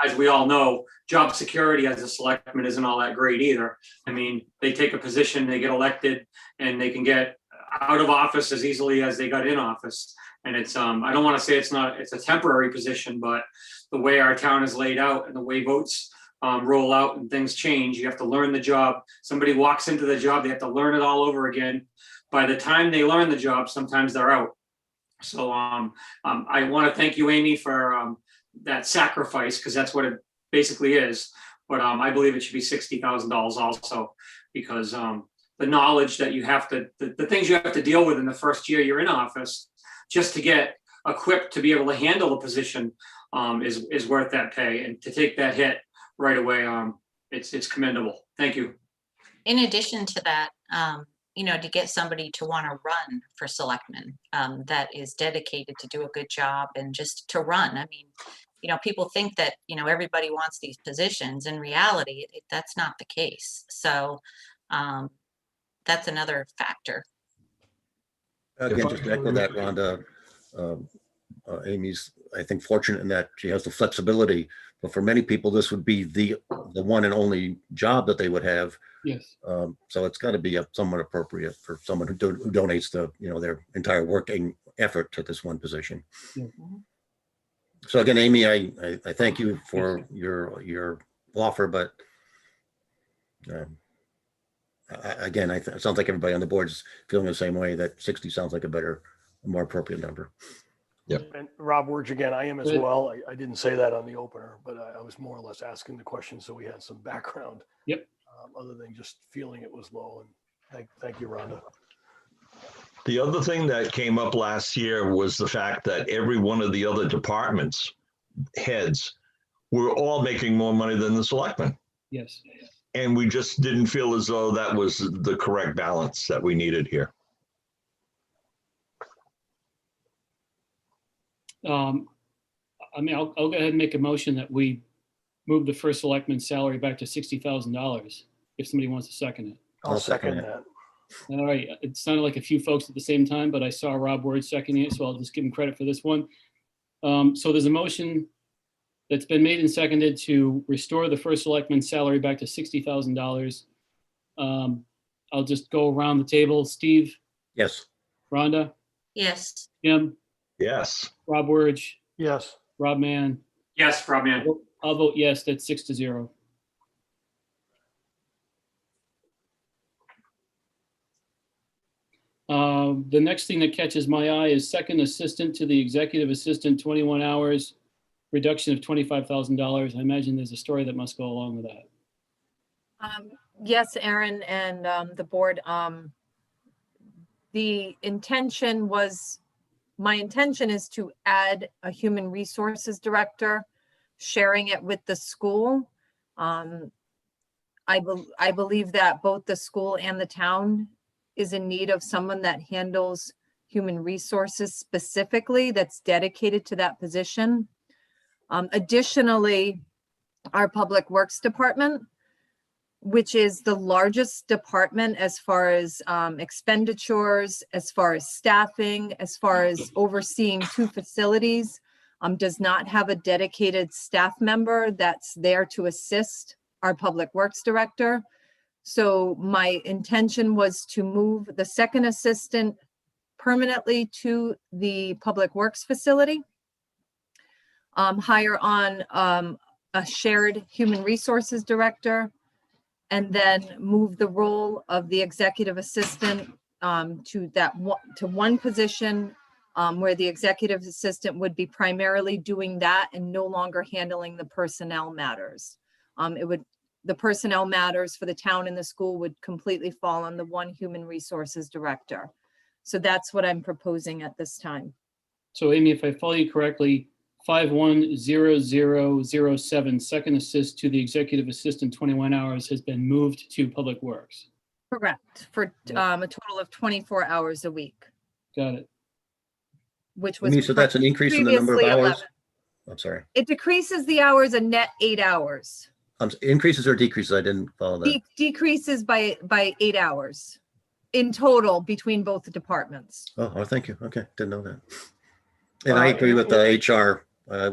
as we all know, job security as a selectman isn't all that great either. I mean, they take a position, they get elected, and they can get out of office as easily as they got in office. And it's, I don't want to say it's a temporary position, but the way our town is laid out and the way votes roll out and things change, you have to learn the job. Somebody walks into the job, they have to learn it all over again. By the time they learn the job, sometimes they're out. So I want to thank you, Amy, for that sacrifice, because that's what it basically is. But I believe it should be $60,000 also, because the knowledge that you have to, the things you have to deal with in the first year you're in office, just to get equipped to be able to handle a position is worth that pay. And to take that hit right away, it's commendable. Thank you. In addition to that, to get somebody to want to run for selectmen that is dedicated to do a good job and just to run. I mean, people think that, everybody wants these positions. In reality, that's not the case. So that's another factor. Again, just to echo that, Rhonda, Amy's, I think, fortunate in that she has the flexibility, but for many people, this would be the one and only job that they would have. Yes. So it's got to be somewhat appropriate for someone who donates their entire working effort to this one position. Yeah. So again, Amy, I thank you for your offer, but again, it sounds like everybody on the board is feeling the same way, that 60 sounds like a more appropriate number. Yep. And Rob Words, again, I am as Good. well. I didn't say that on the opener, but I was more or less asking the question so we had some background. Yep. Other than just feeling it was low. And thank you, Rhonda. The other thing that came up last year was the fact that every one of the other departments heads were all making more money than the selectmen. Yes. And we just didn't feel as though that was the correct balance that we needed here. I mean, I'll go ahead and make a motion that we move the first selectman's salary back to $60,000 if somebody wants to second it. I'll second that. All right, it sounded like a few folks at the same time, but I saw Rob Word seconding it, so I'll just give him credit for this one. So there's a motion that's been made and seconded to restore the first selectman's salary back to $60,000. I'll just go around the table. Steve, Yes. Rhonda, Yes. Jim, Yes. Rob Word, Yes. Rob Mann. Yes, Rob Mann. I'll vote yes, that's 6-0. The next thing that catches my eye is second assistant to the executive assistant, 21 hours, reduction of $25,000. I imagine there's a story that must go along with that. Yes, Aaron and the board. The intention was, my intention is to add a human resources director, sharing it with the school. I believe that both the school and the town is in need of someone that handles human resources specifically, that's dedicated to that position. Additionally, our Public Works Department, which is the largest department as far as expenditures, as far as staffing, as far as overseeing 2 facilities, does not have a dedicated staff member that's there to assist our Public Works Director. So my intention was to move the second assistant permanently to the Public Works facility, hire on a shared human resources director, and then move the role of the executive assistant to one position where the executive assistant would be primarily doing that and no longer handling the personnel matters. The personnel matters for the town and the school would completely fall on the one human resources director. So that's what I'm proposing at this time. So Amy, if I follow you correctly, 510007, second assist to the executive assistant 21 hours has been moved to Public Works. Correct, for a total of 24 hours a week, Got it. which I was. mean, so that's an increase in the number of previously hours? 11. I'm sorry. It decreases the hours a net 8 hours. Increases or decreases? I didn't follow that. Decreases by 8 hours in total between both the departments. Oh, thank you. Okay, didn't know that. And I agree with the HR. I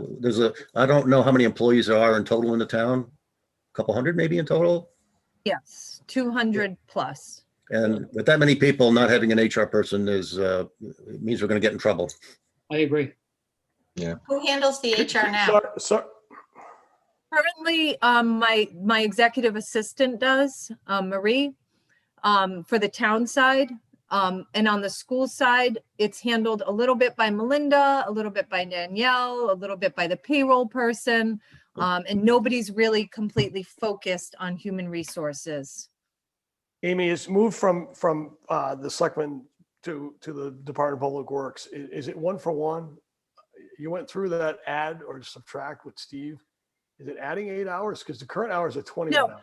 don't know how many employees there are in total in the town. A couple hundred maybe in total. Yes, 200 plus. And with that many people, not having an HR person it means we're going to get in trouble. I agree. Who handles the HR now? So, Currently, my executive assistant does, Marie, for the town side. And on the school side, it's handled a little bit by Melinda, a little bit by Danielle, a little bit by the payroll person. And nobody's really completely focused on human resources. Amy, it's moved from the Selectmen to the Department of Public Works. Is it 1-for-1? You went through that add or subtract with Steve. Is it adding 8 hours? Because the current hours are 21 No. hours.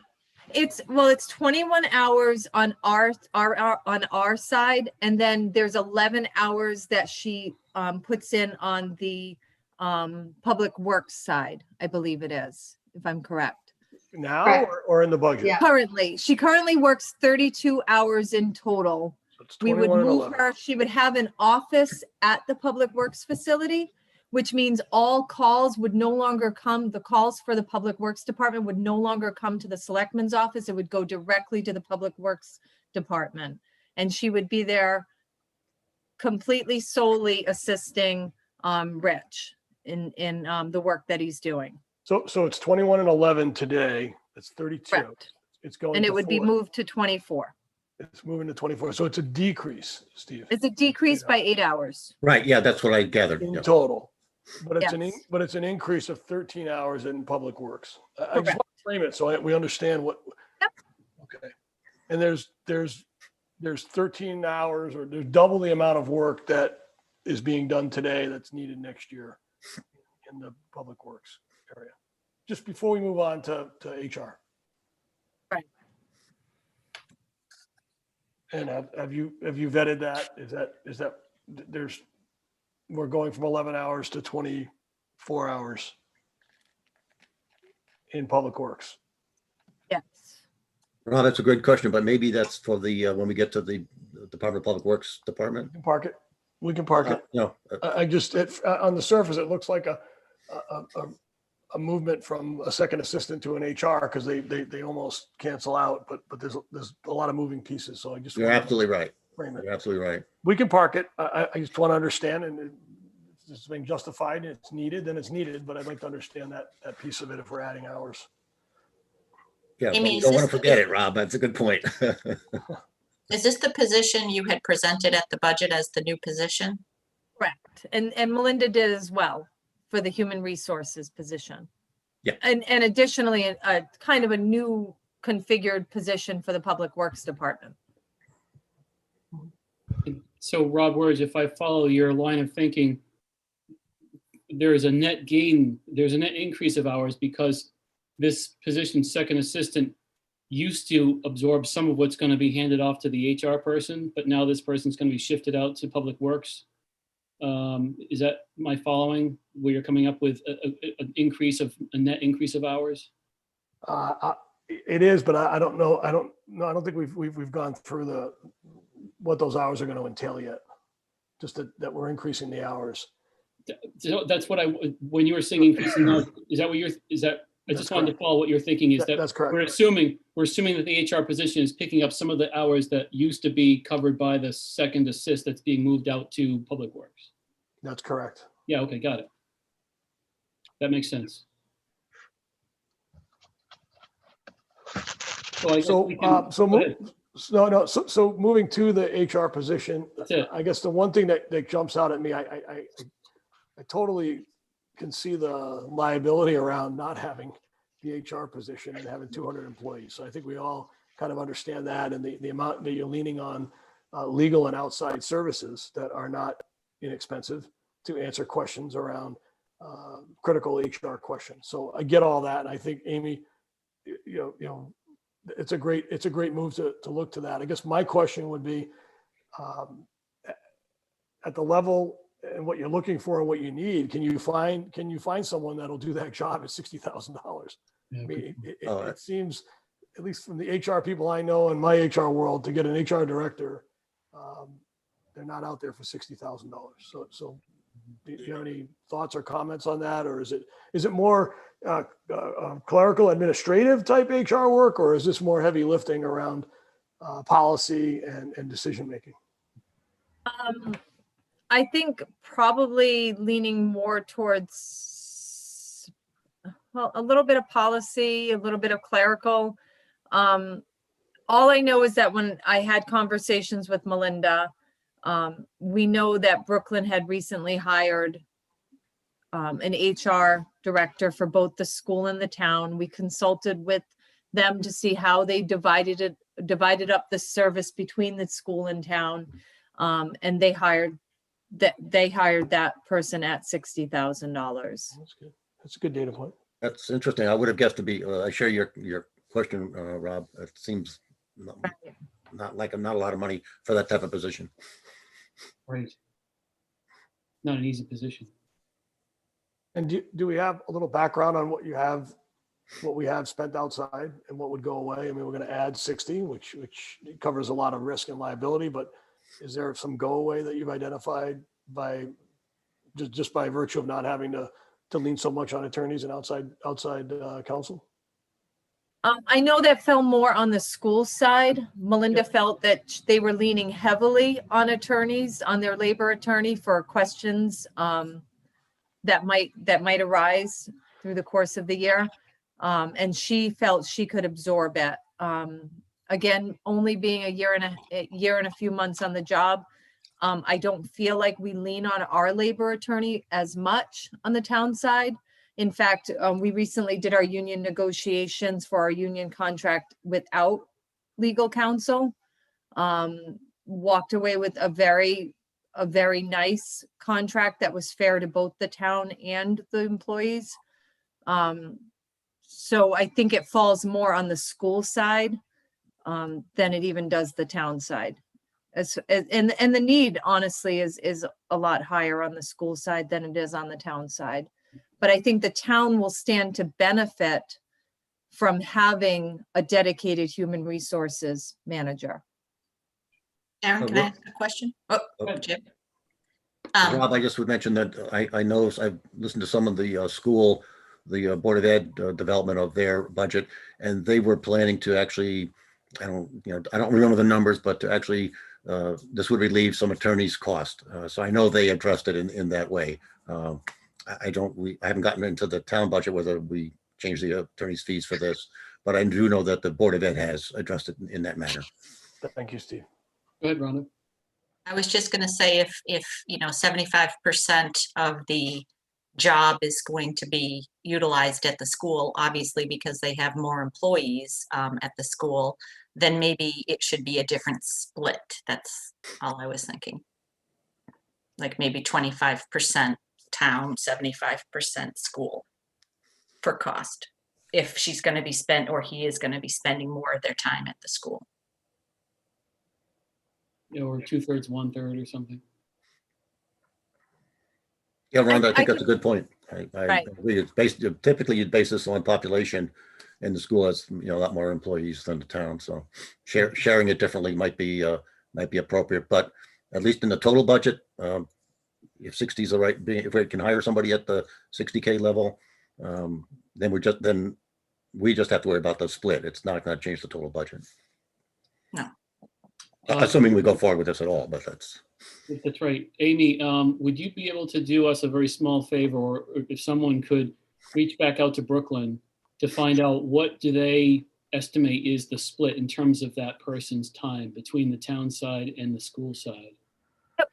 It's 21 hours on our side, and then there's 11 hours that she puts in on the Public Works side, I believe it is, if I'm correct. Now Correct. or in the budget? Yeah. She currently works 32 hours in total. So it's We would 21 and move 11. her, she would have an office at the Public Works facility, which means all calls would no longer come, the calls for the Public Works Department would no longer come to the Selectman's office. It would go directly to the Public Works Department. And she would be there completely solely assisting Rich in the work that he's doing. So it's 21 and 11 today. It's 32. Correct. It's going And it to would be 4. moved to 24. It's moving to 24. So it's a decrease, Steve, It's a decrease by 8 hours. Right. Yeah, that's what I gathered. in Yeah. total. But it's Yes. but it's an increase of 13 hours in Public Works. I just Correct. want to frame it so we understand what. Yep. Okay. And there's 13 hours or there's double the amount of work that is being done today that's needed next year in the Public Works area. Just before we move on to HR. Right. And have you vetted that? Is that we're going from 11 hours to 24 hours in Public Works? Yes. Well, that's a great question, but maybe that's for the, when we get to the Department of Public Works Department. We can park it. We can park it. No, I just, on the surface, it looks like a movement from a second assistant to an HR because they almost cancel out, but there's a lot of moving pieces. So I just. you're wanted to absolutely right. frame it. You're absolutely right. We can park it. I just want to understand, and it's being justified and it's needed, then it's needed, but I'd like to understand that piece of it if we're adding hours. Yeah, but Amy, you is don't want this to forget it, Rob. That's a good point. Is this the position you had presented at the budget as the new position? Correct. And Melinda did as well for the human resources position. Yeah. And additionally, a kind of a new configured position for the Public Works Department. So Rob Words, if I follow your line of thinking, there is a net gain, there's a net increase of hours because this position, second assistant, used to absorb some of what's going to be handed off to the HR person, but now this person's going to be shifted out to Public Works. Is that my following, where you're coming up with a net increase of hours? It is, but I don't know. I don't think we've gone through what those hours are going to entail yet. Just that we're increasing the hours. So that's what when you were saying increasing hours, is that what I just wanted to follow what you're thinking is that That's correct. we're assuming that the HR position is picking up some of the hours that used to be covered by the second assist that's being moved out to Public Works. That's correct. Yeah, okay, got it. That makes sense. So moving to the HR position, That's it. I guess the one thing that jumps out at me, I totally can see the liability around not having the HR position and having 200 employees. So I think we all kind of understand that, and the amount that you're leaning on legal and outside services that are not inexpensive to answer questions around critical HR questions. So I get all that, and I think Amy, you know, it's a great move to look to that. I guess my question would be, at the level and what you're looking for and what you need, can you find someone that'll do that job at $60,000? Yeah, I mean, Oh, it seems, at least from the HR people I know in my HR world, to get an HR director, they're not out there for $60,000. So do you have any thoughts or comments on that? Or is it more clerical administrative type HR work, or is this more heavy lifting around policy and decision-making? I think probably leaning more towards, well, a little bit of policy, a little bit of clerical. All I know is that when I had conversations with Melinda, we know that Brooklyn had recently hired an HR director for both the school and the town. We consulted with them to see how they divided up the service between the school and town. And they hired that person at $60,000. That's good. That's a good data point. That's interesting. I would have guessed to be, I share your question, Rob. It seems not a lot of money for that type of position. Right. Not an easy position. And do we have a little background on what we have spent outside and what would go away? I mean, we're going to add 60, which covers a lot of risk and liability, but is there some go away that you've identified by just by virtue of not having to lean so much on attorneys and outside counsel? I know that fell more on the school side. Melinda felt that they were leaning heavily on attorneys, on their labor attorney for questions that might arise through the course of the year. And she felt she could absorb it. Again, only being a year and a few months on the job, I don't feel like we lean on our labor attorney as much on the town side. In fact, we recently did our union negotiations for our union contract without legal counsel. Walked away with a very nice contract that was fair to both the town and the employees. So I think it falls more on the school side than it even does the town side. And the need, honestly, is a lot higher on the school side than it is on the town side. But I think the town will stand to benefit from having a dedicated human resources manager. Aaron, can I ask a question? Oh, Jim. Rob, I just would mention that I know I've listened to some of the school, the Board of Ed development of their budget, and they were planning to actually, I don't remember the numbers, but to actually, this would relieve some attorneys' cost. So I know they addressed it in that way. I haven't gotten into the town budget whether we change the attorney's fees for this, but I do know that the Board of Ed has addressed it in that manner. Thank you, Steve. Go ahead, Rhonda. I was just going to say if 75% of the job is going to be utilized at the school, obviously because they have more employees at the school, then maybe it should be a different split. That's all I was thinking. Like maybe 25% town, 75% school for cost. If she's going to be spent, or he is going to be spending more of their time at the school. Or 2/3, 1/3 or something. Yeah, Rhonda, I I think that's a good point. I Right. agree. It's based, typically you'd base this on population, and the school has, you know, a lot more employees than the town, so sharing it differently might be appropriate, but at least in the total budget, if 60 is the right, if we can hire somebody at the 60K level, then we just have to worry about the split. It's not going to change the total budget. No. Assuming we go forward with this at all, but that's. That's right. Amy, would you be able to do us a very small favor, or if someone could reach back out to Brooklyn to find out what do they estimate is the split in terms of that person's time between the town side and the school side?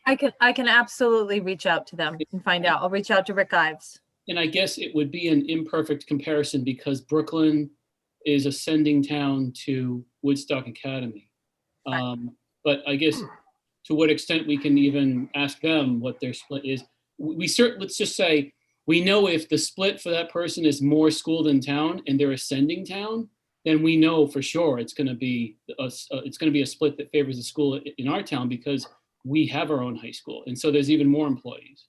I can absolutely reach out to them and find out. I'll reach out to Rick Ives. And I guess it would be an imperfect comparison because Brooklyn is a sending town to Woodstock Academy. But I guess to what extent we can even ask them what their split is. Let's just say, we know if the split for that person is more school than town and they're a sending town, then we know for sure it's going to be a split that favors the school in our town because we have our own high school. And so there's even more employees.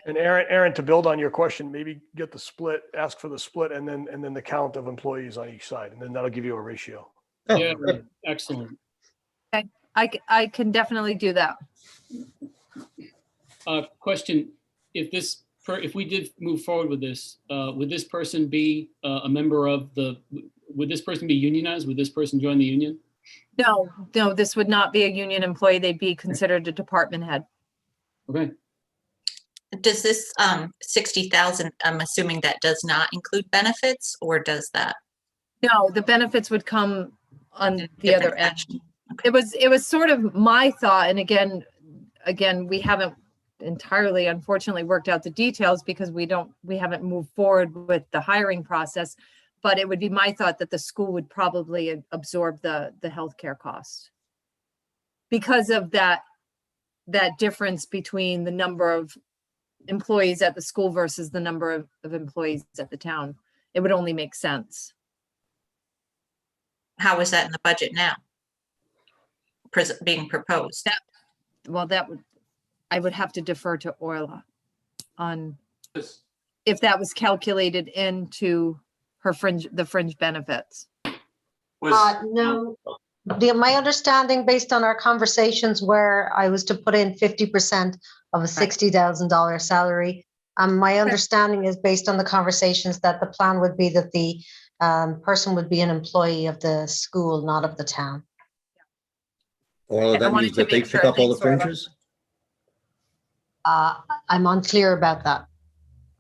And Aaron, to build on your question, maybe get the split, ask for the split, and then the count of employees on each side, and then that'll give you a ratio. Oh, Yeah, great. excellent. I can definitely do that. Question: if we did move forward with this, would this person be a member of the? Would this person be unionized? Would this person join the union? No, this would not be a union employee. They'd be considered a department head. Okay. Does this 60,000, I'm assuming that does not include benefits, or does that? No, the benefits would come on the Different other end. section? It was sort of my thought, and again, we haven't entirely, unfortunately, worked out the details because we haven't moved forward with the hiring process. But it would be my thought that the school would probably absorb the healthcare costs because of that difference between the number of employees at the school versus the number of employees at the town. It would only make sense. How is that in the budget now? Being proposed? I would have to defer to Orla on if that was calculated into the fringe benefits. No, my understanding based on our conversations where I was to put in 50% of a $60,000 salary. My understanding is based on the conversations that the plan would be that the person would be an employee of the school, not of the town. Or that means that they pick up all the fringes? I'm unclear about that.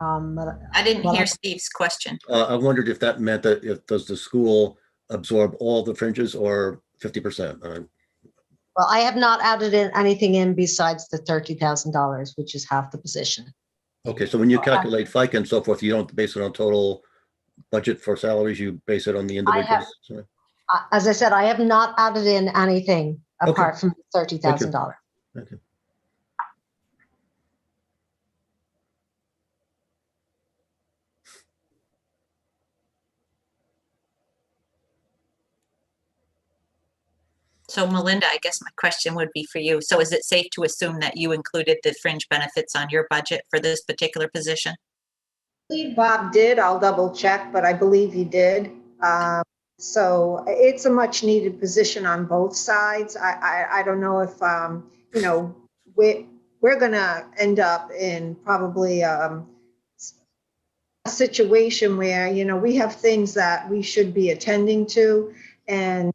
I didn't hear Steve's question. I wondered if that meant that does the school absorb all the fringes or 50%? Well, I have not added in anything in besides the $30,000, which is half the position. Okay, so when you calculate FICA and so forth, you don't base it on total budget for salaries, you base it on the individuals? As I said, I have not added in anything apart from the $30,000. Okay. So Melinda, I guess my question would be for you. So is it safe to assume that you included the fringe benefits on your budget for this particular position? I believe Bob did. I'll double check, but I believe he did. So it's a much needed position on both sides. I don't know if, we're going to end up in probably a situation where, we have things that we should be attending to, and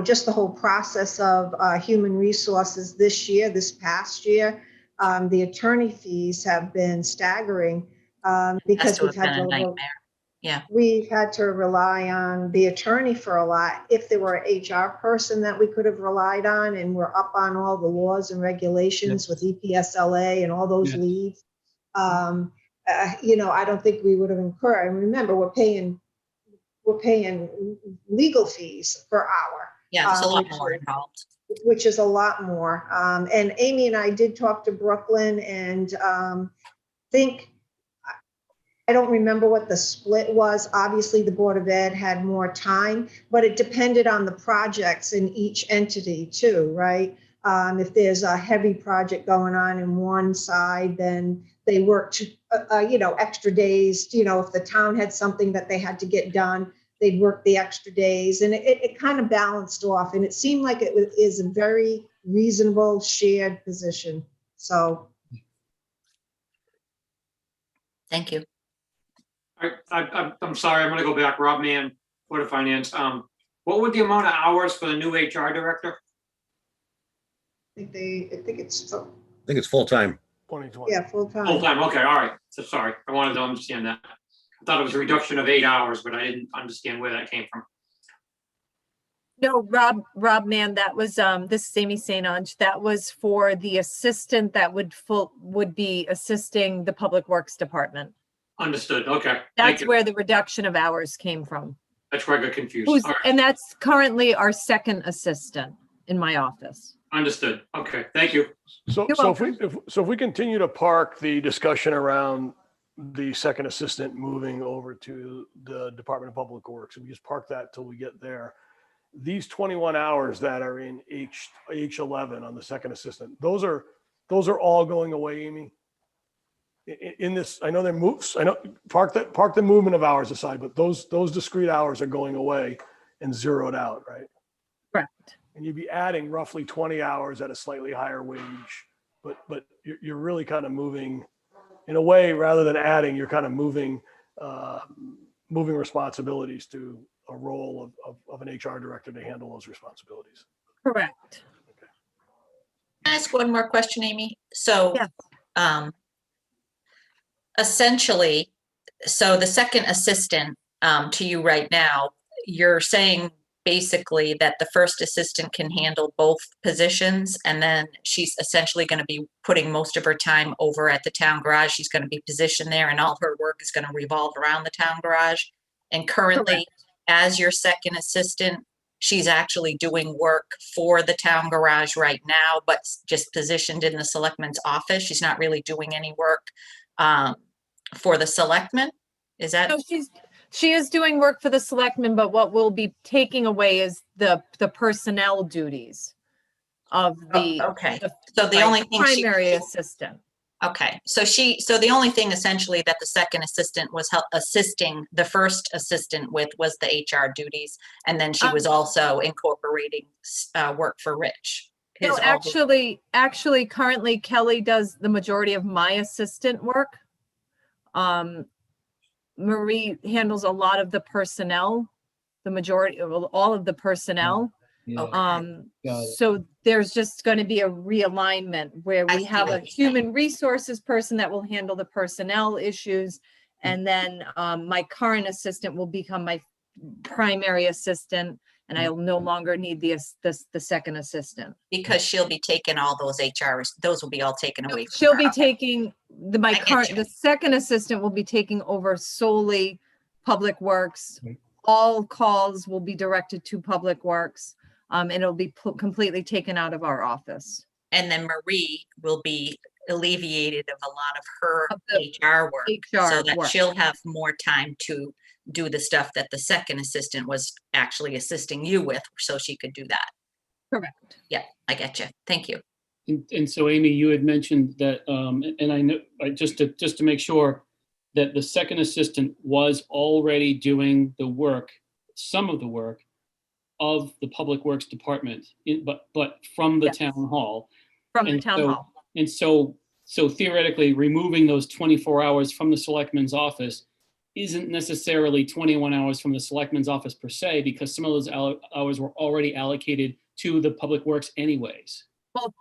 just the whole process of human resources this past year, the attorney fees have been staggering because we've had to rely on the attorney for a lot. If there were an HR person that we could have relied on, and we're up on all the laws and regulations with EPSLA and all those leads, I don't think we would have incurred. And remember, we're paying legal fees per hour. Yeah, there's a lot which more is- involved. which is a lot more. And Amy and I did talk to Brooklyn and I don't remember what the split was. Obviously, the Board of Ed had more time, but it depended on the projects in each entity too, right? If there's a heavy project going on in one side, then they worked, extra days. If the town had something that they had to get done, they'd work the extra days, and it kind of balanced off. And it seemed like is a very reasonable shared position. So. Thank you. I'm sorry, I'm gonna go back. Rob Mann, Board of Finance. What would the amount of hours for the new HR director? I think it's, I think it's full-time. 2020. yeah, full Full time. time, okay, all right. So sorry, I wanted to understand that. I thought it was a reduction of 8 hours, but I didn't understand where that came from. No, Rob, man, that was, this is Amy St. Ange. That was for the assistant that would be assisting the Public Works Department. Understood, okay. Thank That's you. where the reduction of hours came from. That's where I got confused. All right, And that's currently our second assistant in my office. understood. Okay, thank you. So, You're so if we continue to park the discussion around the second assistant moving over to the Department of Public Works, and we just park that till we get there. These 21 hours that are in H11 on the second assistant, those are all going away, Amy. In this, I know they're moves. I know park the movement of hours aside, but those discrete hours are going away and zeroed out, right? Correct. And you'd be adding roughly 20 hours at a slightly higher wage, but you're really kind of moving in a way, rather than adding, you're kind of moving responsibilities to a role of an HR director to handle those responsibilities. Correct. Can I ask one more question, Amy? So, Yeah. Essentially, so the second assistant to you right now, you're saying basically that the first assistant can handle both positions, and then she's essentially going to be putting most of her time over at the town garage. She's going to be positioned there, and all her work is going to revolve around the town garage. And currently, as your second assistant, she's actually doing work for the town garage right now, but just positioned in the selectman's office. She's not really doing any work for the selectmen. Is that? No, she is doing work for the selectmen, but what we'll be taking away is the personnel duties of the. Okay. So the only thing primary assistant. Okay, so the only thing essentially that the second assistant was assisting the first assistant with was the HR duties, and then she was also incorporating work for Rich. No, actually, currently Kelly does the majority of my assistant work. Marie handles a lot of the personnel, the majority of all of the personnel. So there's just going to be a realignment where we have a human resources person that will handle the personnel issues. And then my current assistant will become my primary assistant, and I'll no longer need the second assistant. Because she'll be taking all those HRs, those will be all taken away. She'll be taking the second assistant will be taking over solely Public Works. All calls will be directed to Public Works. And it'll be completely taken out of our office. And then Marie will be alleviated of a lot of her HR work, so that she'll have more time to do the stuff that the second assistant was actually assisting you with, so she could do that. Correct. Yeah, I get you. Thank you. And so, Amy, you had mentioned that, and I know, just to make sure that the second assistant was already doing the work, some of the work of the Public Works Department, but from the town hall. From the town hall. And so theoretically, removing those 24 hours from the selectman's office isn't necessarily 21 hours from the selectman's office per se, because some of those hours were already allocated to the Public Works anyways. Well,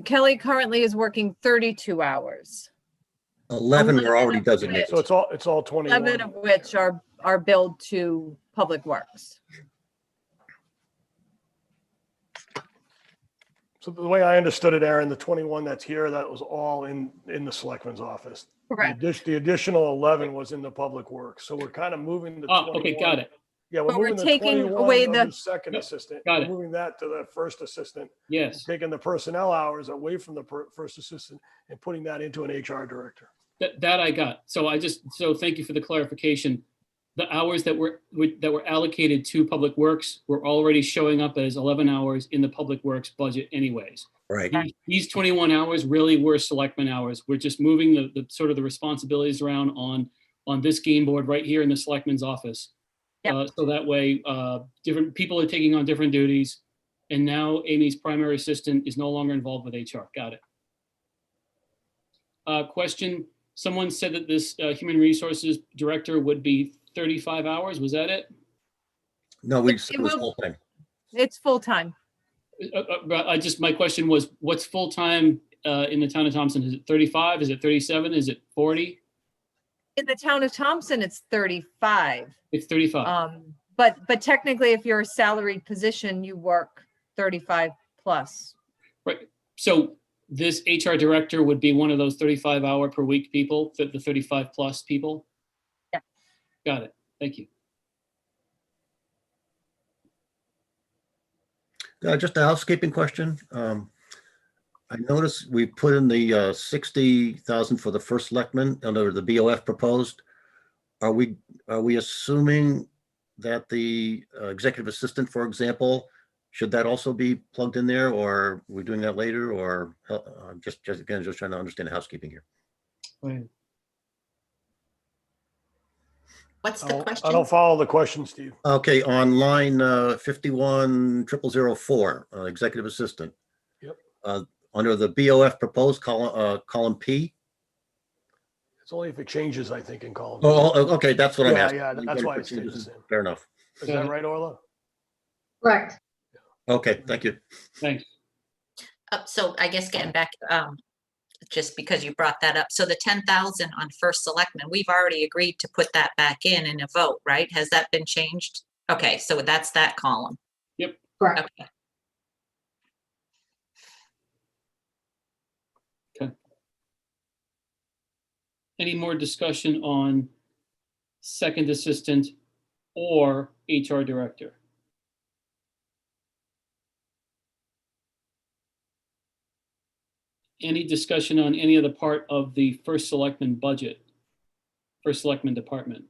Kelly currently is working 32 hours. 11 were already designated. So it's all 21. 11 of which are billed to Public Works. So the way I understood it, Aaron, the 21 that's here, that was all in the selectman's office. Correct. The additional 11 was in the public works. So we're kind of moving the Oh, 21. okay, got it. Yeah, we're But we're moving the taking 21 away of the- the second assistant. Got We're it. moving that to the first assistant. Yes, Taking the personnel hours away from the first assistant and putting that into an HR director. that I got. So thank you for the clarification. The hours that were allocated to Public Works were already showing up as 11 hours in the Public Works budget anyways. Right. These 21 hours really were selectmen hours. We're just moving the sort of the responsibilities around on this game board right here in the selectman's office. Yep. So that way, different people are taking on different duties. And now Amy's primary assistant is no longer involved with HR. Got it. Question, someone said that this human resources director would be 35 hours. Was that it? No, it was will- full time. It's full-time. My question was, what's full-time in the town of Thompson? Is it 35? Is it 37? Is it 40? In the town of Thompson, it's 35. It's 35. But technically, if you're a salaried position, you work 35 plus. Right. So this HR director would be one of those 35-hour per week people, the 35 plus people? Yeah. Got it. Thank you. Just a housekeeping question. I noticed we put in the 60,000 for the first selectman under the BOF proposed. Are we assuming that the executive assistant, for example, should that also be plugged in there, or are we doing that later, or just again, just trying to understand the housekeeping here? Right. What's the I question? don't follow the question, Steve. Okay, on line 510004, executive assistant. Yep. Under the BOF proposed column P. It's only if it changes, I think, in column. Okay, that's what I'm Yeah, asking. yeah, that's why it stays the same. Fair enough. Is that right, Orla? Correct. Okay, thank you. Thanks. So I guess getting back, just because you brought that up, so the 10,000 on first selectman, we've already agreed to put that back in a vote, right? Has that been changed? Okay, so that's that column. Correct. Okay. Any more discussion on second assistant or HR director? Any discussion on any other part of the first selectman budget, first selectman department?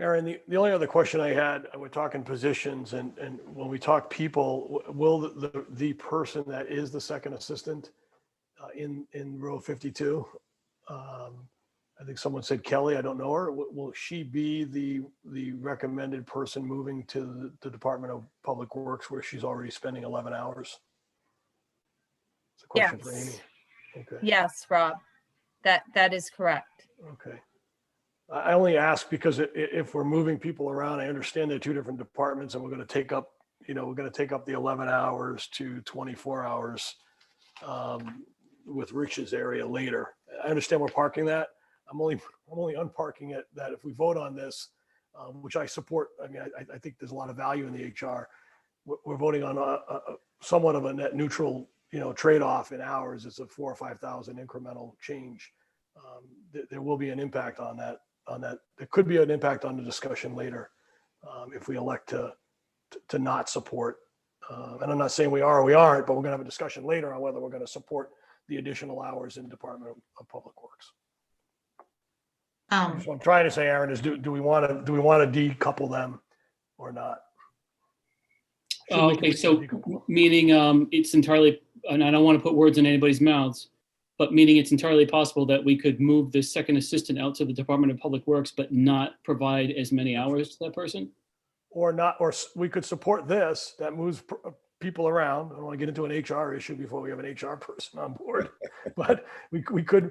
Aaron, the only other question I had, we're talking positions, and when we talk people, will the person that is the second assistant in row 52, I think someone said Kelly, I don't know her, will she be the recommended person moving to the Department of Public Works where she's already spending 11 hours? It's a question for Amy. Yes. Okay. Yes, Rob, that is correct. Okay. I only ask because if we're moving people around, I understand they're two different departments and we're going to take up, the 11 hours to 24 hours with Rich's area later. I understand we're parking that. I'm only unparking it that if we vote on this, which I support, I mean, I think there's a lot of value in the HR. We're voting on a somewhat of a net neutral, trade-off in hours. It's a 4,000 or 5,000 incremental change. There will be an impact on that. There could be an impact on the discussion later if we elect to not support. And I'm not saying we are or we aren't, but we're going to have a discussion later on whether we're going to support the additional hours in Department of Public Works. So what I'm trying to say, Aaron, is do we want to decouple them or not? Okay, so meaning it's entirely, and I don't want to put words in anybody's mouths, but meaning it's entirely possible that we could move the second assistant out to the Department of Public Works, but not provide as many hours to that person? Or not, or we could support this that moves people around. I don't want to get into an HR issue before we have an HR person on board, but we could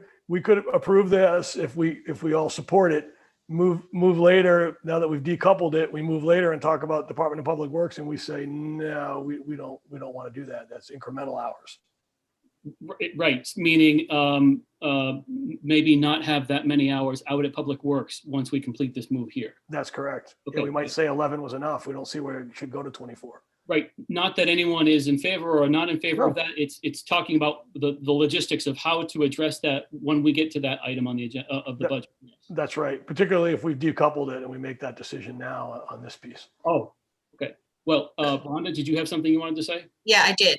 approve this if we all support it. Move later. Now that we've decoupled it, we move later and talk about Department of Public Works, and we say no, we don't want to do that. That's incremental hours. Right, meaning maybe not have that many hours out at Public Works once we complete this move here. That's correct. Okay. Yeah, we might say 11 was enough. We don't see where it should go to 24. Right, not that anyone is in favor or not in favor of that. It's talking about the logistics of how to address that when we get to that item on the agenda of the budget. That's right, particularly if we've decoupled it and we make that decision now on this piece. Oh, okay. Well, Rhonda, did you have something you wanted to say? Yeah, I did.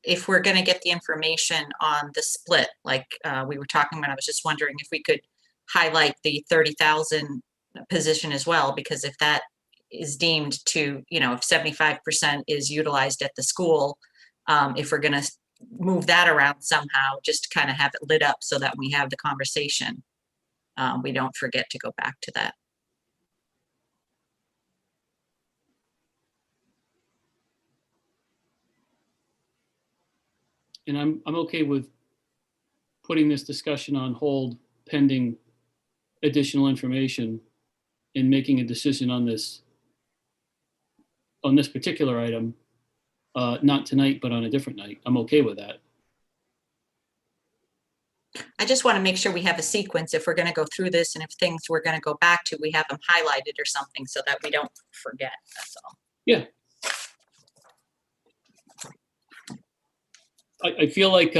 If we're gonna get the information on the split, like we were talking about, I was just wondering if we could highlight the 30,000 position as well, because if that is deemed to, if 75% is utilized at the school, if we're gonna move that around somehow, just kind of have it lit up so that we have the conversation. We don't forget to go back to that. And I'm okay with putting this discussion on hold pending additional information and making a decision on this particular item, not tonight, but on a different night. I'm okay with that. I just want to make sure we have a sequence if we're going to go through this, and if things we're going to go back to, we have them highlighted or something so that we don't forget. That's all. Yeah. I feel like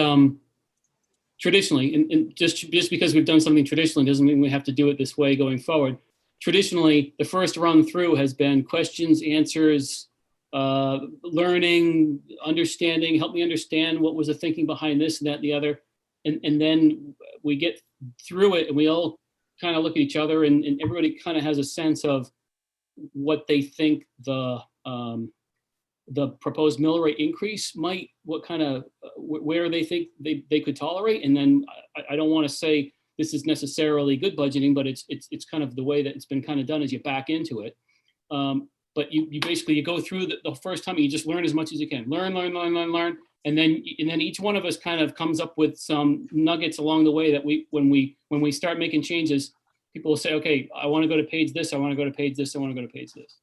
traditionally, and just because we've done something traditionally doesn't mean we have to do it this way going forward. Traditionally, the first run through has been questions, answers, learning, understanding, help me understand what was the thinking behind this and that and the other. And then we get through it and we all kind of look at each other and everybody kind of has a sense of what they think the proposed mill rate increase might, what kind of, where they think they could tolerate. And then I don't want to say this is necessarily good budgeting, but it's kind of the way that it's been kind of done is you back into it. But you basically, you go through the first time, you just learn as much as you can. Learn. And then each one of us kind of comes up with some nuggets along the way that when we start making changes, people will say, okay, I want to go to page this. I want to go to page this. I want to go to page this.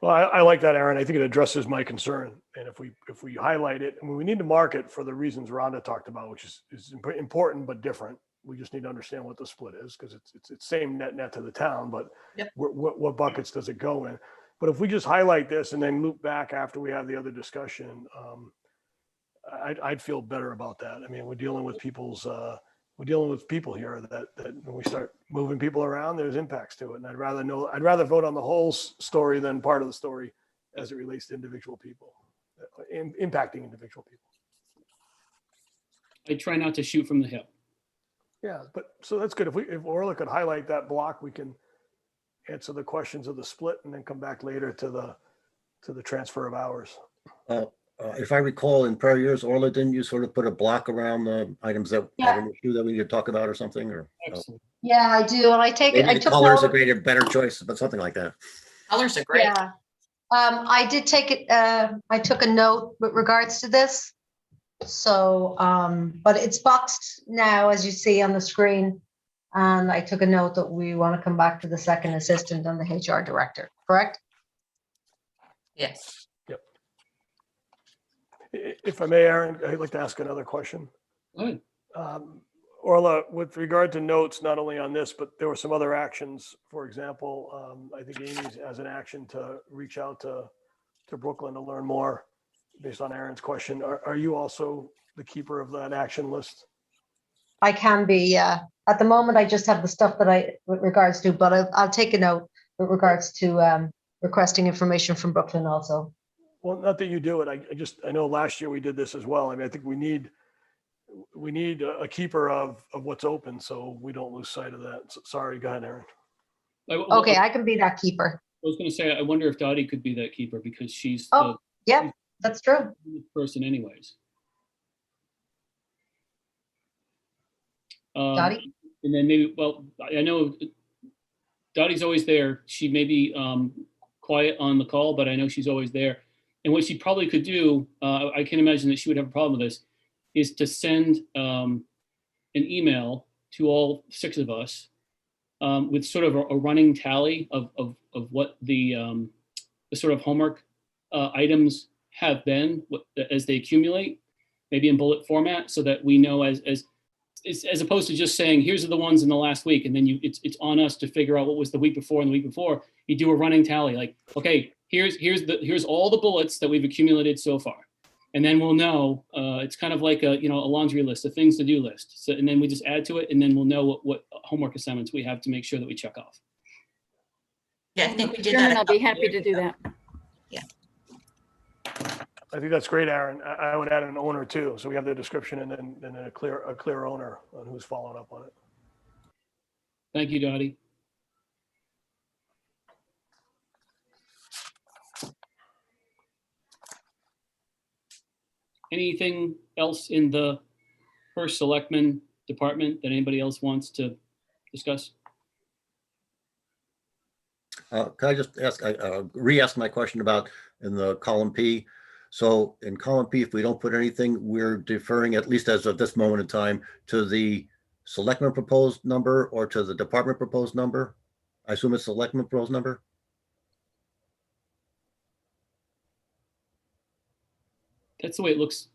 Well, I like that, Aaron. I think it addresses my concern. And if we highlight it, and we need to mark it for the reasons Rhonda talked about, which is important but different. We just need to understand what the split is, because it's same net to the town, but Yep. what buckets does it go in? But if we just highlight this and then loop back after we have the other discussion, I'd feel better about that. I mean, we're dealing with people here that when we start moving people around, there's impacts to it. And I'd rather vote on the whole story than part of the story as it relates to individual people, impacting individual people. I try not to shoot from the hip. Yeah, but so that's good. If Orla could highlight that block, we can answer the questions of the split and then come back later to the transfer of hours. If I recall, in prior years, Orla, didn't you sort of put a block around the items that had an issue that we need to talk about or something? Or Yeah, I do. And I take it. maybe I the took colors note. are a better choice, but something like that. Colors are great. Yeah. I did take it. I took a note with regards to this. So, but it's boxed now, as you see on the screen. And I took a note that we want to come back to the second assistant and the HR director, correct? Yes. Yep. If I may, Aaron, I'd like to ask another question. Go ahead. Orla, with regard to notes, not only on this, but there were some other actions. For example, I think Amy has an action to reach out to Brooklyn to learn more based on Aaron's question. Are you also the keeper of that action list? I can be, yeah. At the moment, I just have the stuff that with regards to, but I'll take a note with regards to requesting information from Brooklyn also. Well, not that you do it. I know last year we did this as well. I mean, I think we need a keeper of what's open so we don't lose sight of that. So, sorry, go ahead, Aaron. Okay, I can be that keeper. I was going to say, I wonder if Dottie could be that keeper because she's Yeah, that's true. the person anyways. Dottie? And then maybe, well, I know Dottie's always there. She may be quiet on the call, but I know she's always there. And what she probably could do, I can imagine that she would have a problem with this, is to send an email to all 6 of us with sort of a running tally of what the sort of homework items have been as they accumulate, maybe in bullet format, so that we know as it's as opposed to just saying, here's the ones in the last week, and then it's on us to figure out what was the week before and the week before. You do a running tally, like, okay, here's all the bullets that we've accumulated so far. And then we'll know, it's kind of like a laundry list, a things to do list. So, and then we just add to it, and then we'll know what homework assignments we have to make sure that we check off. Yeah, I think we did Chairman, that. I'll be happy to do that. I think that's great, Aaron. I would add an owner too. So we have the description and then a clear owner on who's following up on it. Thank you, Dottie. Anything else in the first Selectman department that anybody else wants to discuss? Can I just ask, re-ask my question about in the column P? So in column P, if we don't put anything, we're deferring, at least as of this moment in time, to the Selectman proposed number or to the department proposed number? I assume it's Selectman proposed number? That's the way it looks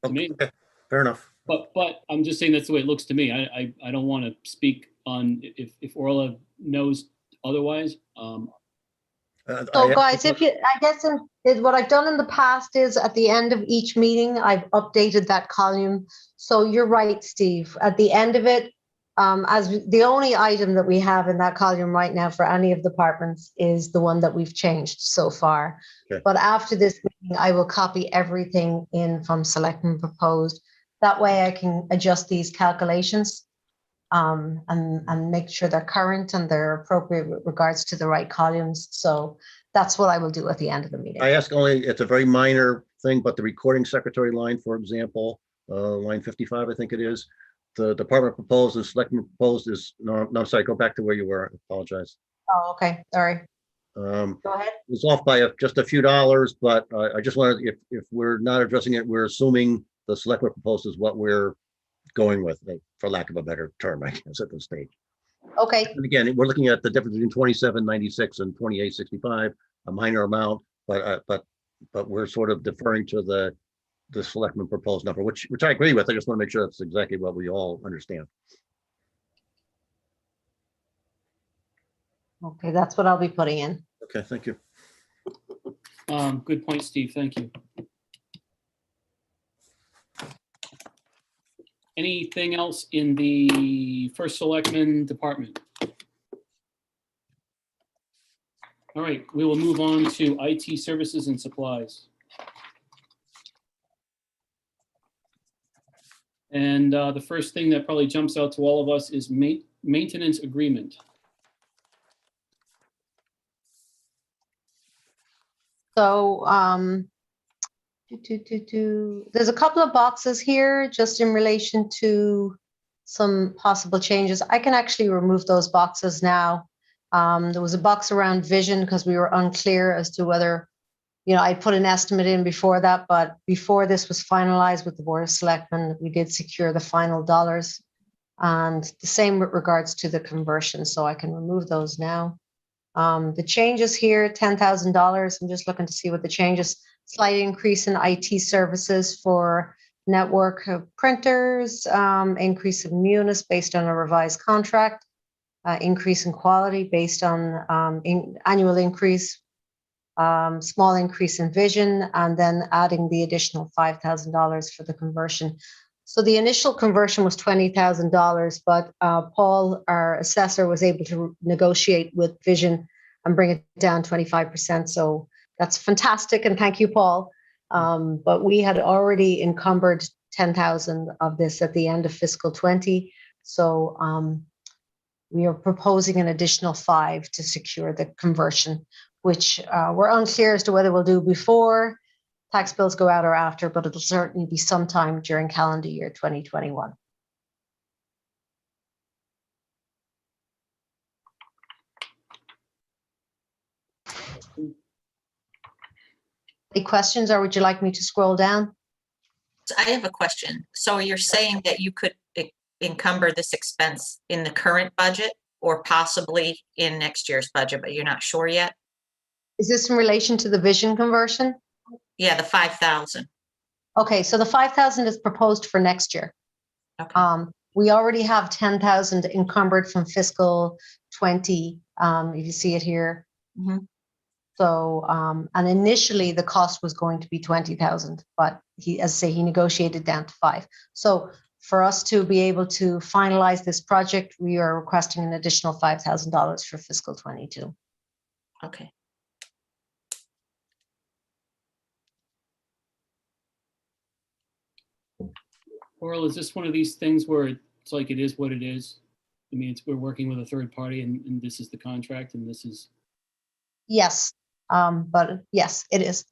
to me. Okay, fair enough. But I'm just saying that's the way it looks to me. I don't want to speak on if Orla knows otherwise. So guys, I guess what I've done in the past is at the end of each meeting, I've updated that column. So you're right, Steve. At the end of it, as the only item that we have in that column right now for any of the departments is the one that we've changed so far. Okay. But after this meeting, I will copy everything in from Selectmen proposed. That way I can adjust these calculations and make sure they're current and they're appropriate with regards to the right columns. So that's what I will do at the end of the meeting. I ask only, it's a very minor thing, but the recording secretary line, for example, line 55, I think it is, the department proposed and Selectmen proposed is, no, sorry, go back to where you were. I apologize. Oh, okay, sorry. Go ahead. It's off by just a few dollars, but I just wanted, if we're not addressing it, we're assuming the Selectmen proposed is what we're going with, for lack of a better term, I guess, at this stage. Okay. And again, we're looking at the difference between 2796 and 2865, a minor amount, but we're sort of deferring to the Selectmen proposed number, which I agree with. I just want to make sure that's exactly what we all understand. Okay, that's what I'll be putting in. Okay, thank you. Good point, Steve. Thank you. Anything else in the first Selectman department? All right, we will move on to IT services and supplies. And the first thing that probably jumps out to all of us is maintenance agreement. So there's a couple of boxes here just in relation to some possible changes. I can actually remove those boxes now. There was a box around vision because we were unclear as to whether, I put an estimate in before that, but before this was finalized with the Board of Selectmen, we did secure the final dollars. And the same with regards to the conversion, so I can remove those now. The changes here, $10,000. I'm just looking to see what the changes. Slight increase in IT services for network printers, increase of Munis based on a revised contract, increase in quality based on annual increase, small increase in vision, and then adding the additional $5,000 for the conversion. So the initial conversion was $20,000, but Paul, our assessor, was able to negotiate with Vision and bring it down 25%. So that's fantastic, and thank you, Paul. But we had already encumbered 10,000 of this at the end of fiscal 20. So we are proposing an additional 5 to secure the conversion, which we're unclear as to whether we'll do before tax bills go out or after, but it'll certainly be sometime during calendar year 2021. Any questions, or would you like me to scroll down? I have a question. So you're saying that you could encumber this expense in the current budget or possibly in next year's budget, but you're not sure yet? Is this in relation to the vision conversion? Yeah, the 5,000. Okay, so the 5,000 is proposed for next year. Okay. we already have 10,000 encumbered from fiscal 20. If you see it here. Mhm. So, and initially the cost was going to be 20,000, but he, as I say, he negotiated down to 5. So for us to be able to finalize this project, we are requesting an additional $5,000 for fiscal 22. Okay. Oral, is this one of these things where it's like it is what it is? I mean, we're working with a third party and this is the contract and this is. Yes, but yes, it is.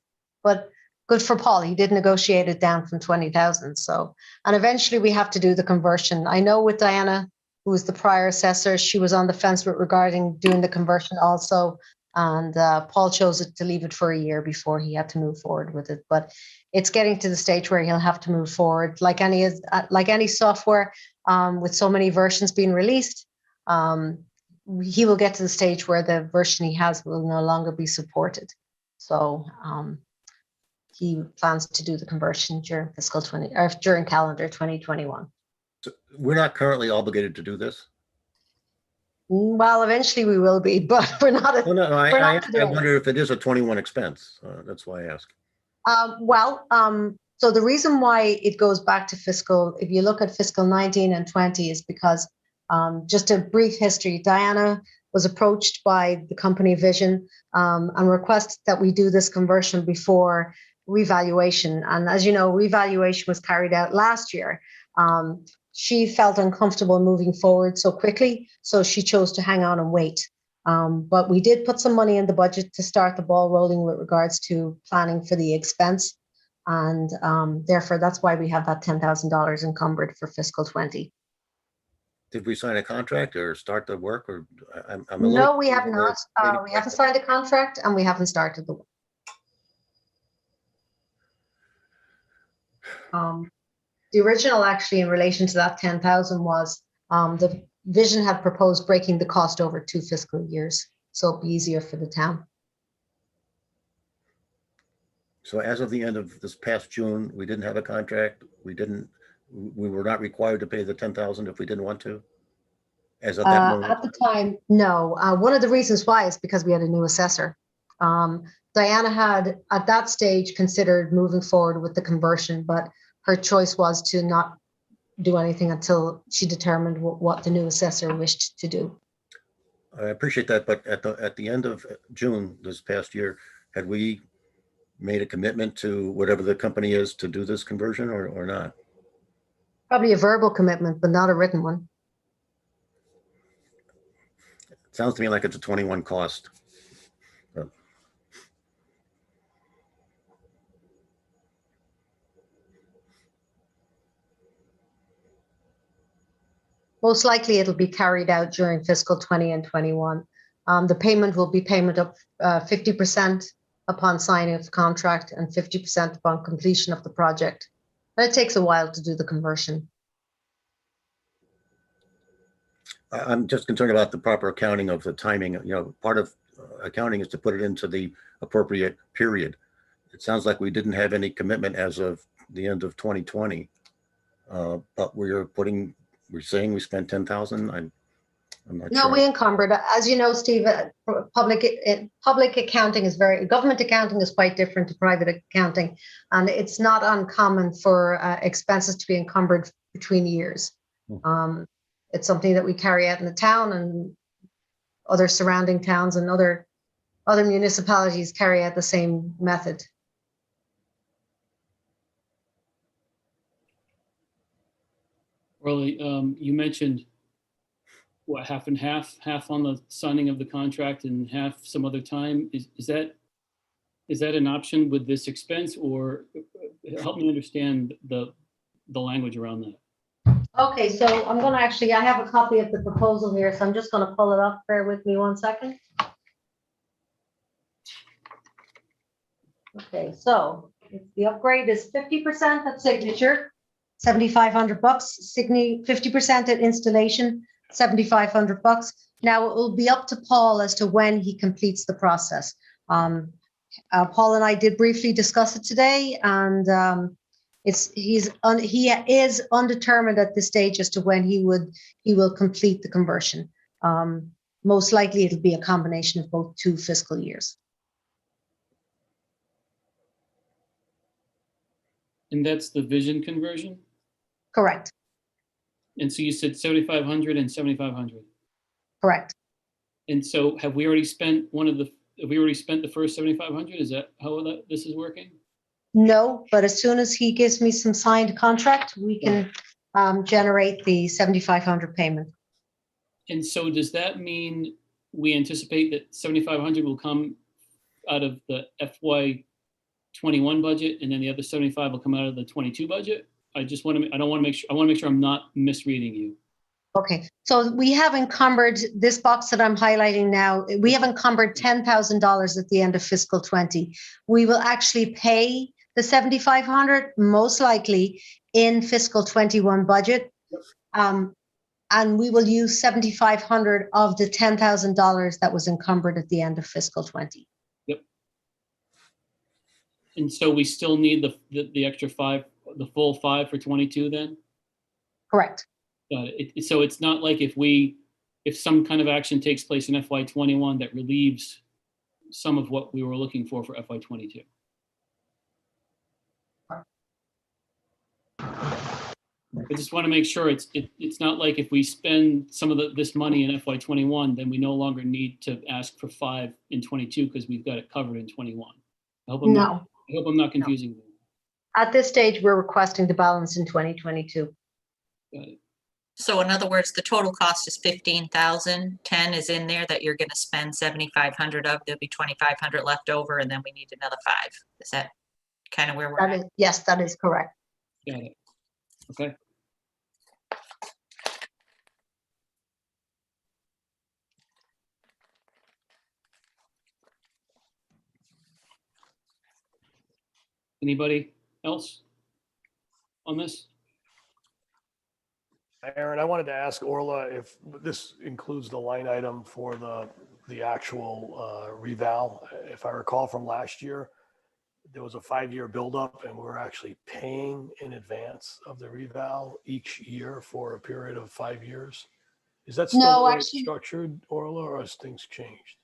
But good for Paul. He did negotiate it down from 20,000. So, and eventually we have to do the conversion. I know with Diana, who was the prior assessor, she was on the fence with regarding doing the conversion also. And Paul chose to leave it for a year before he had to move forward with it. But it's getting to the stage where he'll have to move forward, like any software, with so many versions being released. He will get to the stage where the version he has will no longer be supported. So he plans to do the conversion during fiscal 20 or during calendar 2021. So we're not currently obligated to do this? Well, eventually we will be, but we're not. Oh, no, we're I not today. wonder if it is a 21 expense. That's why I ask. So the reason why it goes back to fiscal, if you look at fiscal 19 and 20, is because just a brief history, Diana was approached by the company Vision and requested that we do this conversion before revaluation. And as you know, revaluation was carried out last year. She felt uncomfortable moving forward so quickly, so she chose to hang on and wait. But we did put some money in the budget to start the ball rolling with regards to planning for the expense. And therefore, that's why we have that $10,000 encumbered for fiscal 20. Did we sign a contract or start the work? Or No, we have not. We haven't signed a contract and we haven't started the work. The original, actually, in relation to that 10,000 was the Vision had proposed breaking the cost over 2 fiscal years, so it'd be easier for the town. So as of the end of this past June, we didn't have a contract. We were not required to pay the 10,000 if we didn't want to. As of that moment. At the time, no. One of the reasons why is because we had a new assessor. Diana had at that stage considered moving forward with the conversion, but her choice was to not do anything until she determined what the new assessor wished to do. I appreciate that, but at the end of June this past year, had we made a commitment to whatever the company is to do this conversion or not? Probably a verbal commitment, but not a written one. It sounds to me like it's a 21 cost. Most likely it'll be carried out during fiscal 20 and 21. The payment will be payment of 50% upon signing of the contract and 50% upon completion of the project. But it takes a while to do the conversion. I'm just concerned about the proper accounting of the timing. You know, part of accounting is to put it into the appropriate period. It sounds like we didn't have any commitment as of the end of 2020, but we're saying we spent 10,000. I'm not No, sure. we encumbered. As you know, Steve, public accounting is government accounting is quite different to private accounting, and it's not uncommon for expenses to be encumbered between years. It's something that we carry out in the town, and other surrounding towns and other municipalities carry out the same method. Orly, you mentioned what, half and half on the signing of the contract and half some other time. Is that an option with this expense, or help me understand the language around that? Okay, so I'm going to I have a copy of the proposal here, so I'm just going to pull it up. Bear with me 1 second. Okay, so the upgrade is 50% at signature, $7,500. 50% at installation, $7,500. Now it will be up to Paul as to when he completes the process. Paul and I did briefly discuss it today, and he is undetermined at this stage as to when he will complete the conversion. Most likely it'll be a combination of both 2 fiscal years. And that's the vision conversion? Correct. And so you said 7,500 and 7,500. Correct. And so have we already spent the first 7,500? Is that how this is working? No, but as soon as he gives me some signed contract, we can generate the 7,500 payment. And so does that mean we anticipate that 7,500 will come out of the FY 21 budget and then the other 75 will come out of the 22 budget? I want to make sure I'm not misreading you. Okay, so we have encumbered this box that I'm highlighting now. We have encumbered $10,000 at the end of fiscal 20. We will actually pay the 7,500 most likely in fiscal 21 budget. And we will use 7,500 of the $10,000 that was encumbered at the end of fiscal 20. Yep. And so we still need the extra 5, the full 5 for 22 then? Correct. Got it. So it's not like if some kind of action takes place in FY 21 that relieves some of what we were looking for FY 22. I just want to make sure it's not like if we spend some of this money in FY 21, then we no longer need to ask for 5 in 22 because we've got it covered in 21. I hope I'm not confusing you. At this stage, we're requesting the balance in 2022. Got it. So in other words, the total cost is 15,000. 10 is in there that you're going to spend 7,500 of. There'll be 2,500 left over, and then we need another 5. Is that kind of where we're at? Yes, that is correct. Got it. Okay. Anybody else on this? Aaron, I wanted to ask Orla if this includes the line item for the actual reval. If I recall from last year, there was a 5-year buildup and we're actually paying in advance of the reval each year for a period of 5 years. Is that still the way it's structured, Orla, or has things changed?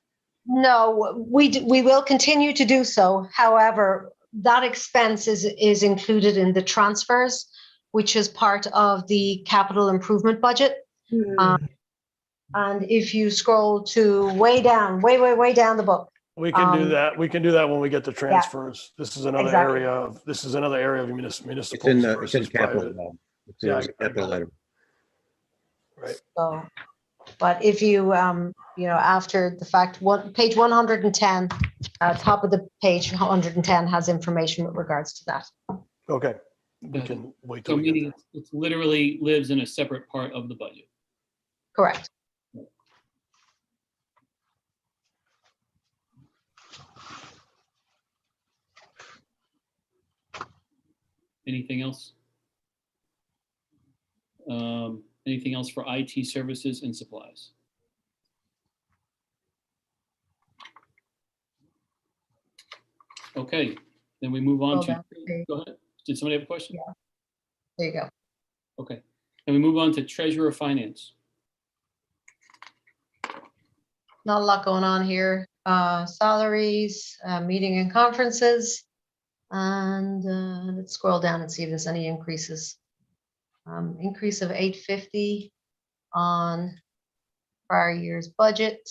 No, we will continue to do so. However, that expense is included in the transfers, which is part of the capital improvement budget. And if you scroll to way down the book. We can do that. We can do that when we get the transfers. Yeah, this is another area of municipal. It's in capital. It's capital item. Right. So, but if you after the fact, page 110, top of the page 110 has information with regards to that. Okay. We can wait till so meaning it literally lives in a separate part of the budget. Correct. Anything else? Anything else for IT services and supplies? Okay, then we move on to, go ahead. Did somebody have a question? Yeah. There you go. Okay, then we move on to treasurer finance. Not a lot going on here. Salaries, meeting and conferences. And let's scroll down and see if there's any increases. Increase of $850 on prior year's budget.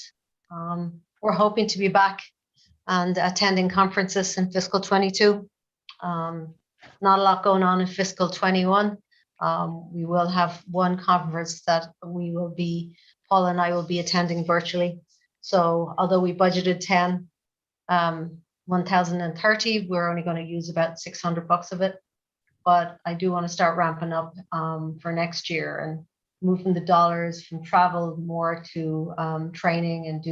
We're hoping to be back and attending conferences in fiscal 22. Not a lot going on in fiscal 21. We will have one conference that Paul and I will be attending virtually. So although we budgeted 1,030, we're only going to use about $600 of it. But I do want to start ramping up for next year and moving the dollars from travel more to training and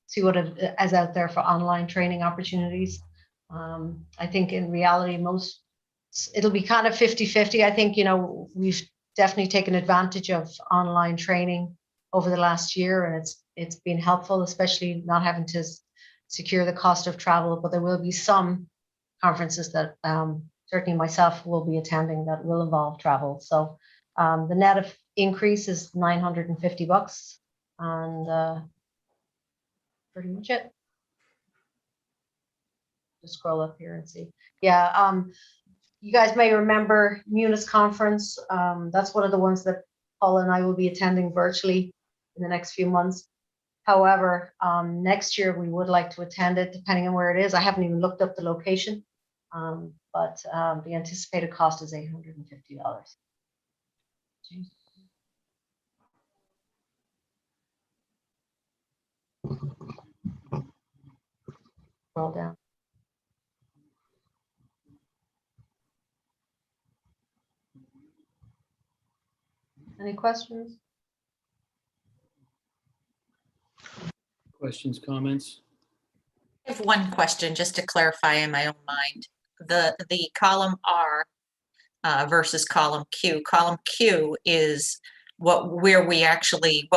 see what is out there for online training opportunities. I think in reality, it'll be kind of 50-50. I think, we've definitely taken advantage of online training over the last year, and it's been helpful, especially not having to secure the cost of travel, but there will be some conferences that certainly myself will be attending that will involve travel. So the net of increase is $950, and pretty much it. Just scroll up here and see. Yeah, you guys may remember Munis Conference. That's one of the ones that Paula and I will be attending virtually in the next few months. However, next year we would like to attend it, depending on where it is. I haven't even looked up the location, but the anticipated cost is $850. Scroll down. Any questions? Questions, comments? I have one question just to clarify in my own mind. The column R versus column Q. Column Q is what we actually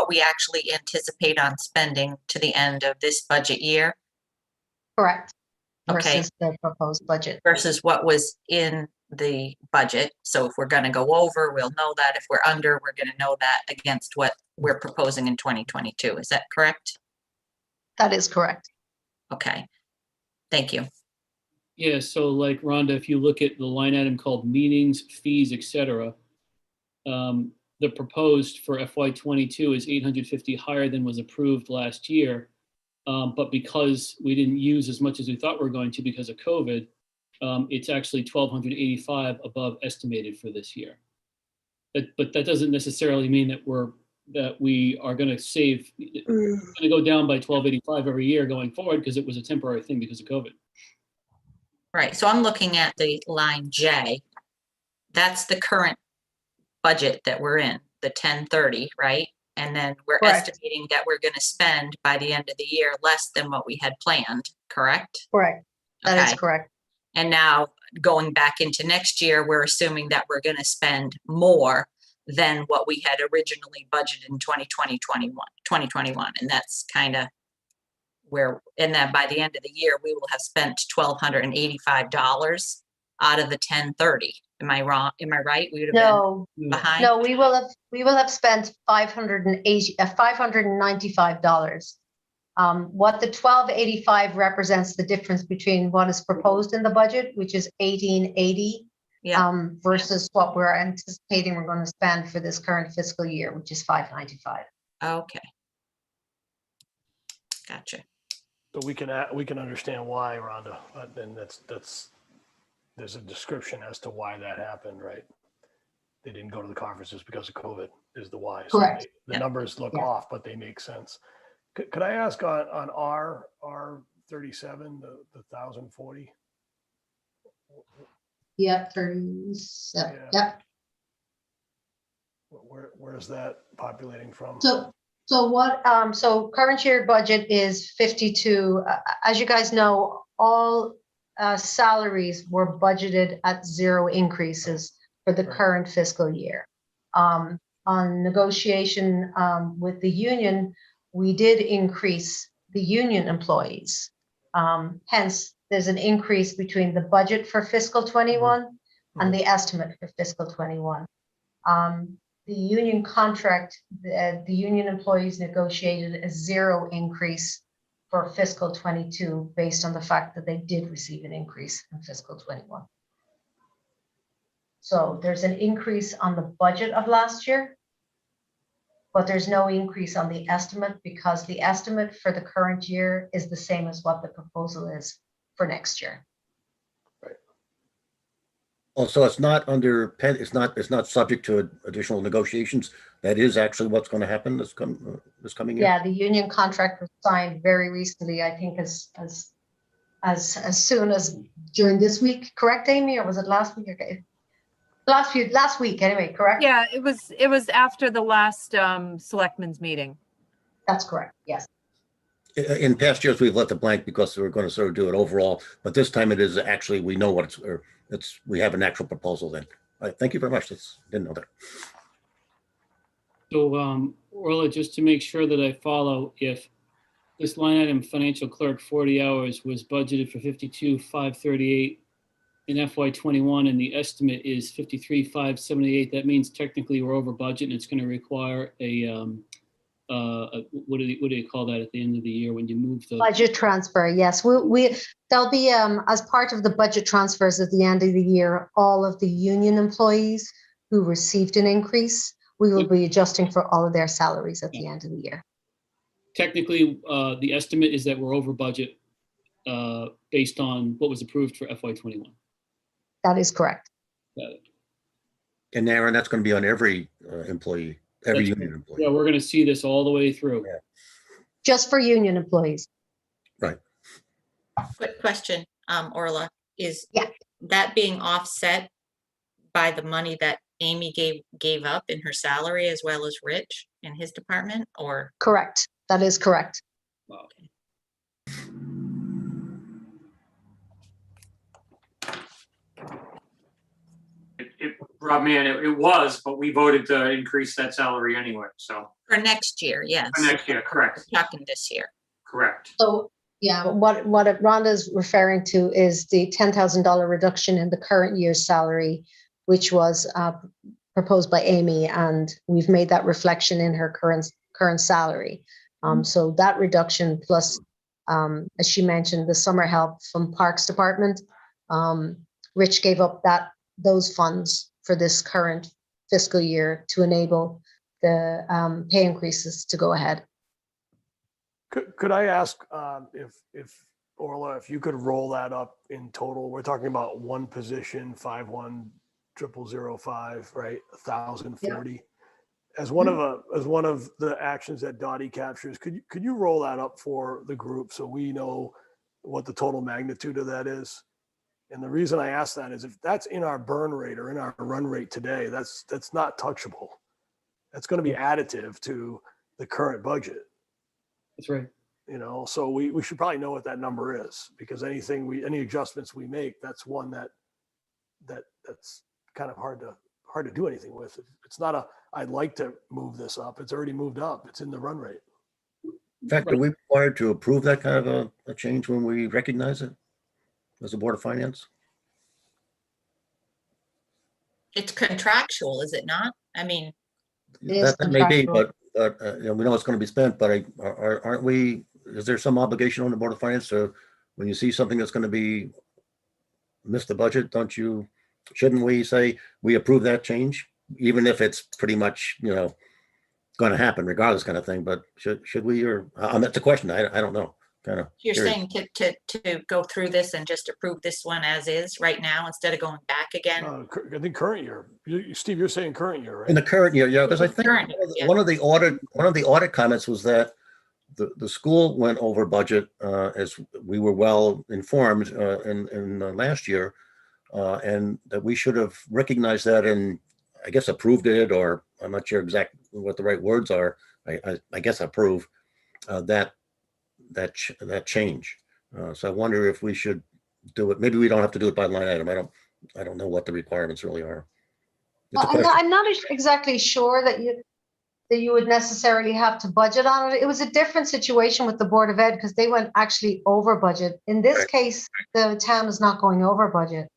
anticipate on spending to the end of this budget year. Correct. Okay. Versus the proposed budget. Versus what was in the budget. So if we're going to go over, we'll know that. If we're under, we're going to know that against what we're proposing in 2022. Is that correct? That is correct. Okay. Thank you. Yeah, so like Rhonda, if you look at the line item called meetings, fees, etc., the proposed for FY22 is 850 higher than was approved last year. But because we didn't use as much as we thought we were going to because of COVID, it's actually 1,285 above estimated for this year. But that doesn't necessarily mean that we are going to save. It's going to go down by 1,285 every year going forward because it was a temporary thing because of COVID. Right. So I'm looking at the line J. That's the current budget that we're in, the 1030, right? And then we're Correct. estimating that we're going to spend by the end of the year less than what we had planned, correct? Correct. That Okay. is correct. And now going back into next year, we're assuming that we're going to spend more than what we had originally budgeted in 2021. And that's kind of where, and then by the end of the year, we will have spent $1,285 out of the 1030. Am I wrong? Am I right? We would have No, been behind. no, we will have spent $595. What the 1285 represents the difference between what is proposed in the budget, which is 1880, versus what we're anticipating we're going to spend for this current fiscal year, which is 595. Okay. Gotcha. So we can understand why, Rhonda, and there's a description as to why that happened, right? They didn't go to the conferences because of COVID is the why. So Correct. the numbers look off, but they make sense. Could I ask on R37, the 1,040? Yeah, 37. Yeah. Yep. Where is that populating from? So current year budget is 52. As you guys know, all salaries were budgeted at 0 increases for the current fiscal year. On negotiation with the union, we did increase the union employees. Hence, there's an increase between the budget for fiscal 21 and the estimate for fiscal 21. The union contract, the union employees negotiated a 0 increase for fiscal 22 based on the fact that they did receive an increase in fiscal 21. So there's an increase on the budget of last year, but there's no increase on the estimate because the estimate for the current year is the same as what the proposal is for next year. Right. Oh, so it's not under pen. It's not subject to additional negotiations. That is actually what's going to happen this coming year. Yeah, the union contract was signed very recently. I think as soon as during this week. Correct, Amy, or was it last week? Okay. Last week anyway, correct? Yeah, it was after the last selectmen's meeting. That's correct. Yes. In past years, we've left it blank because we were going to sort of do it overall, but this time it is actually, we know what we have an actual proposal then. All right, thank you very much. Didn't know that. So, Orla, just to make sure that I follow, if this line item financial clerk 40 hours was budgeted for 52,538, in FY '21 and the estimate is 53,578, that means technically we're over budget and it's going to require what do you call that at the end of the year when you move the Budget transfer, yes. There'll be, as part of the budget transfers at the end of the year, all of the union employees who received an increase, we will be adjusting for all of their salaries at the end of the year. technically, the estimate is that we're over budget based on what was approved for FY '21. That is correct. Got it. And Aaron, that's going to be on every employee, every That's union right. employee. Yeah, we're going to see this all the way through. Yeah. Just for union employees. Right. Quick question, Orla, is Yeah. that being offset by the money that Amy gave up in her salary as well as Rich in his department, or? Correct. That is correct. Wow. Rob, man, it was, but we voted to increase that salary anyway, so. For next year, yes. For next year, correct, Talking this year. correct. So, yeah, what Rhonda's referring to is the $10,000 reduction in the current year's salary, which was proposed by Amy, and we've made that reflection in her current salary. So that reduction plus, as she mentioned, the summer help from Parks Department, Rich gave up those funds for this current fiscal year to enable the pay increases to go ahead. Could I ask if Orla, if you could roll that up in total? We're talking about one position, 510005, right? 1,040. As one of the actions that Dottie captures, could you roll that up for the group so we know what the total magnitude of that is? And the reason I ask that is if that's in our burn rate or in our run rate today, that's not touchable. That's going to be additive to the current budget. That's right. You know, so we should probably know what that number is, because any adjustments we make, that's one that's kind of hard to do anything with. It's not I'd like to move this up. It's already moved up. It's in the run rate. In fact, are we required to approve that kind of a change when we recognize it as a Board of Finance? It's contractual, is it not? I mean, is That may be, contractual. but we know it's going to be spent, but aren't we, is there some obligation on the Board of Finance to, when you see something that's going to be, miss the budget, shouldn't we say we approve that change? Even if it's pretty much, going to happen regardless kind of thing, but should we, or, that's a question, I don't know, kind of. you're curious. saying to go through this and just approve this one as is right now instead of going back again? I think current year. Steve, you're saying current year, right? In the current year, yeah, because I think Current, yeah. one of the audit comments was that the school went over budget, as we were well informed in last year, and that we should have recognized that and I guess approved it, or I'm not sure exactly what the right words are. I guess approve that change. So I wonder if we should do it. Maybe we don't have to do it by line item. I don't know what the requirements really are. It's a Well, question. I'm not exactly sure that you would necessarily have to budget on it. It was a different situation with the Board of Ed because they went actually over budget. In this Right. case, the town is not going over budget.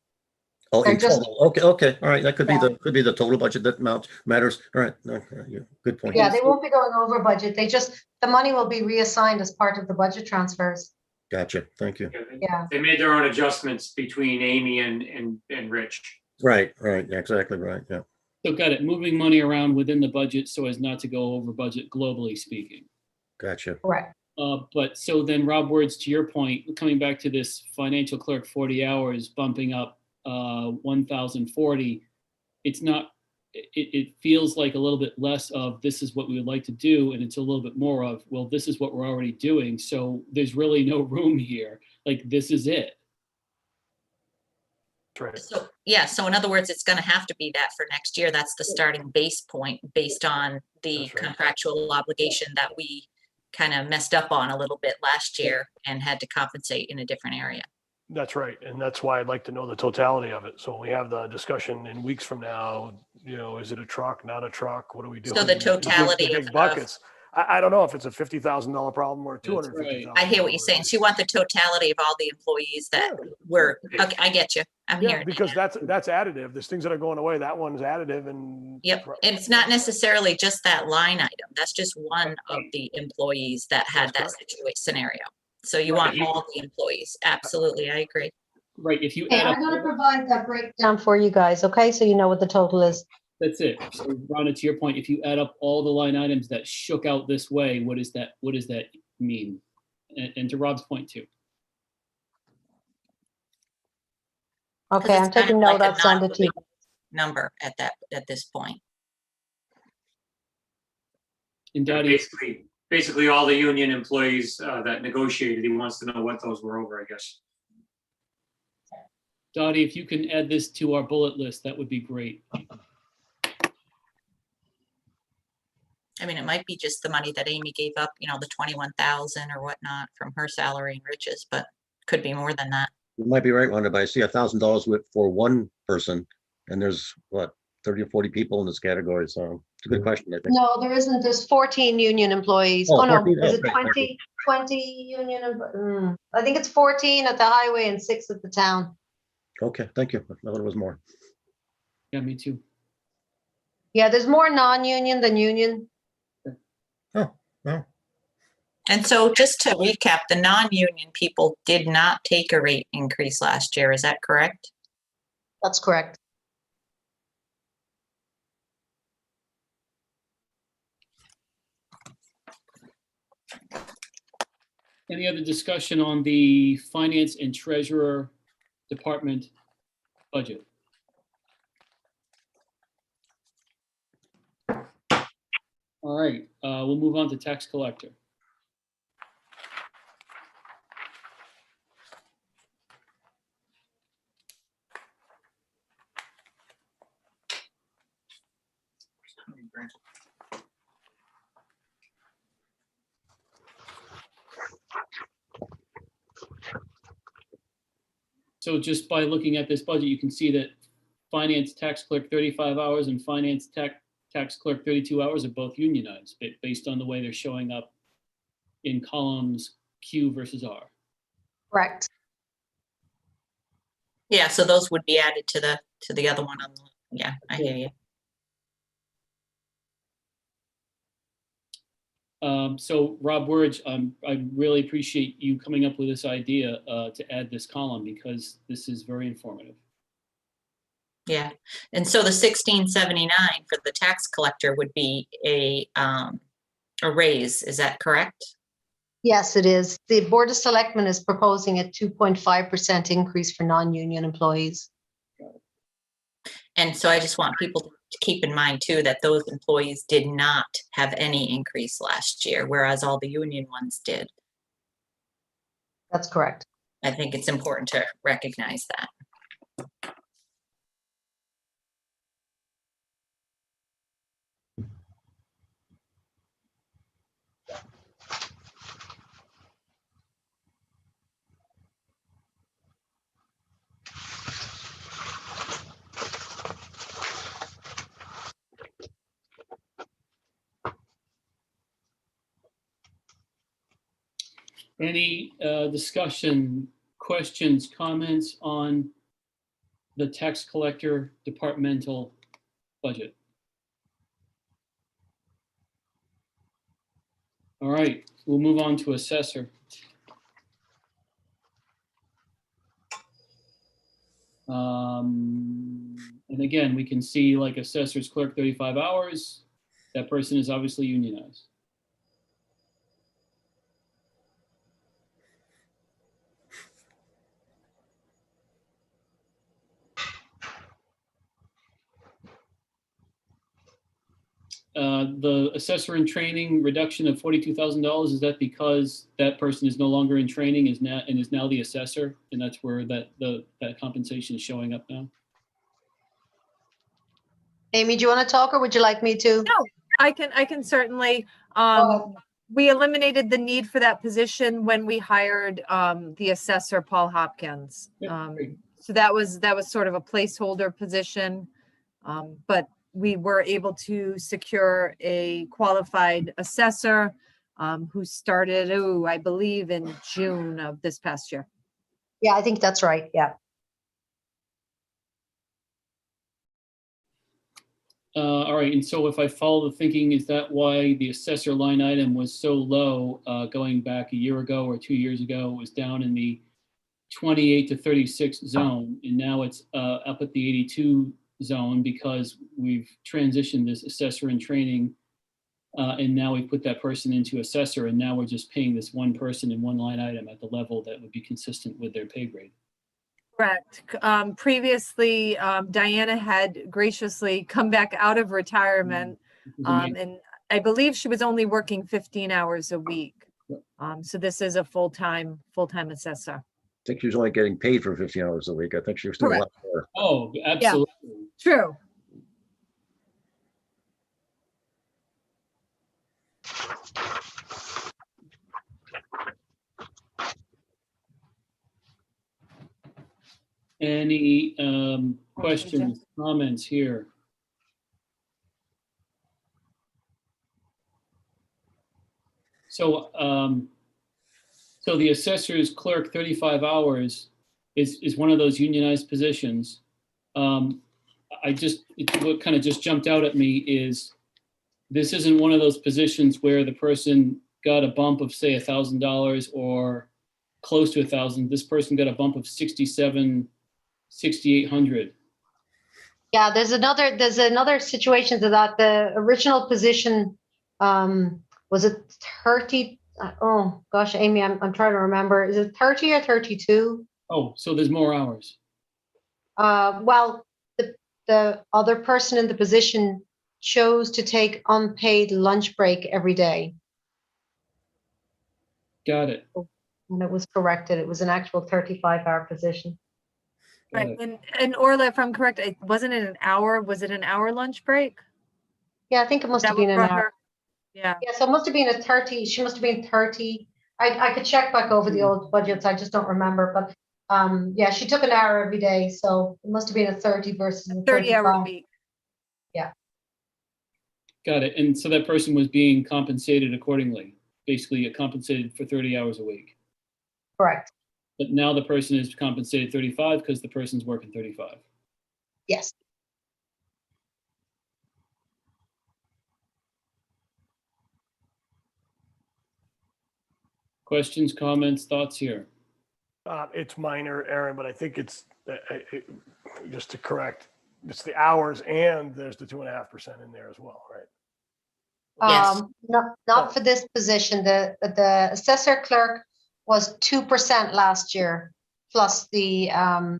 Oh, in they're just- total. Okay, all right. That could be the total budget that matters. All right, okay, yeah, good point. Yeah, they won't be going over budget. The money will be reassigned as part of the budget transfers. Gotcha. Thank you. Yeah. They made their own adjustments between Amy and Rich. Right, yeah, exactly right. Yeah. So got it. Moving money around within the budget so as not to go over budget globally speaking. Gotcha. Correct. But so then Rob, words to your point, coming back to this financial clerk 40 hours bumping up 1,040, it feels like a little bit less of this is what we would like to do, and it's a little bit more of, well, this is what we're already doing, so there's really no room here, like this is it. Right. So, yeah, so in other words, it's going to have to be that for next year. That's the starting base point based on the That's right. contractual obligation that we kind of messed up on a little bit last year and had to compensate in a different area. That's right. And that's why I'd like to know the totality of it. So when we have the discussion in weeks from now, is it a truck, not a truck? What are we doing? So the totality The big of- buckets. I don't know if it's a $50,000 problem or That's $250,000. right. I hear what you're saying. So you want the totality of all the employees that were, okay, I get you. I'm Yeah, hearing. because that's additive. There's things that are going away. That one's additive and. Yep, and it's not necessarily just that line item. That's just one of the employees that had that That's situation scenario. So you want all the employees. Absolutely, I agree. Right, if you Okay, add up, I'm gonna provide that breakdown for you guys, okay? So you know what the total is. that's it. So Rhonda, to your point, if you add up all the line items that shook out this way, what does that mean? And to Rob's point too. Okay, I'm it's kind taking of note. like a I'll send it to you. Number at this point. And Dottie, Basically all the union employees that negotiated, he wants to know what those were over, I guess. Dottie, if you can add this to our bullet list, that would be great. I mean, it might be just the money that Amy gave up, you know, the 21,000 or whatnot from her salary and riches, but could be more than that. You might be right, Rhonda, but I see $1,000 for one person, and there's what, 30 or 40 people in this category, so it's a good question, I think. No, there isn't. There's 14 union employees. Oh, Oh, no, 14. is it Okay, 20 union? I think it's 14 at the highway and 6 at the town. Okay, thank you. I thought it was more. Yeah, me too. Yeah, there's more non-union than union. Oh, well, And so just to recap, the non-union people did not take a rate increase last year. Is that correct? That's correct. Any other discussion on the finance and treasurer department budget? All right, we'll move on to tax collector. So just by looking at this budget, you can see that finance tax clerk 35 hours and finance tax clerk 32 hours are both unionized based on the way they're showing up in columns Q versus R. Correct. Yeah, so those would be added to the other one on the, yeah, I hear you. So Rob Wurge, I really appreciate you coming up with this idea to add this column because this is very informative. Yeah, and so the 1679 for the tax collector would be a raise, is that correct? Yes, it is. The Board of Selectmen is proposing a 2.5% increase for non-union employees. And so I just want people to keep in mind too, that those employees did not have any increase last year, whereas all the union ones did. That's correct. I think it's important to recognize that. Any discussion, questions, comments on the tax collector departmental budget? All right, we'll move on to assessor. And again, we can see like assessor's clerk 35 hours. That person is obviously unionized. The assessor in training reduction of $42,000, is that because that person is no longer in training is now the assessor, and that's where that compensation is showing up now? Amy, do you want to talk or would you like me to? No, I can certainly, Oh, we eliminated the need for that position when we hired the assessor, Paul Hopkins. Yeah, great. So that was sort of a placeholder position. But we were able to secure a qualified assessor who started, I believe in June of this past year. Yeah, I think that's right. Yeah. All right, and so if I follow the thinking, is that why the assessor line item was so low going back a year ago or 2 years ago? It was down in the 28 to 36 zone, and now it's up at the 82 zone because we've transitioned this assessor in training, and now we put that person into assessor, and now we're just paying this one person in one line item at the level that would be consistent with their pay grade. Correct. Previously, Diana had graciously come back out of retirement, and I believe she was only working 15 hours a week. So this is a full-time assessor. I think she was only getting paid for 15 hours a week. I think she was doing a lot more. Oh, absolutely. True. Any questions, comments here? So, so the assessor's clerk, 35 hours is one of those unionized positions. What kind of just jumped out at me is this isn't one of those positions where the person got a bump of, say, $1,000 or close to 1,000. This person got a bump of 6,800. Yeah, there's another situation to that. The original position was it 30? Oh gosh, Amy, I'm trying to remember. Is it 30 or 32? Oh, so there's more hours. Well, the other person in the position chose to take unpaid lunch break every day. Got it. And it was corrected. It was an actual 35-hour position. Right. And Orla, if I'm correct, wasn't it an hour? Was it an hour lunch break? Yeah, I think it must have been an hour. Yeah. Yeah, so it must have been a 30. She must have been 30. I could check back over the old budgets. I just don't remember. But yeah, she took an hour every day. So it must have been a 30 versus a 30-hour week. Yeah. Got it. And so that person was being compensated accordingly, basically compensated for 30 hours a week. Correct. But now the person is compensated 35 because the person's working 35. Yes. Questions, comments, thoughts here? It's minor, Aaron, but I think it's, just to correct, it's the hours and there's the 2.5% in there as well, right? Yes. Not for this position. The assessor clerk was 2% last year, plus the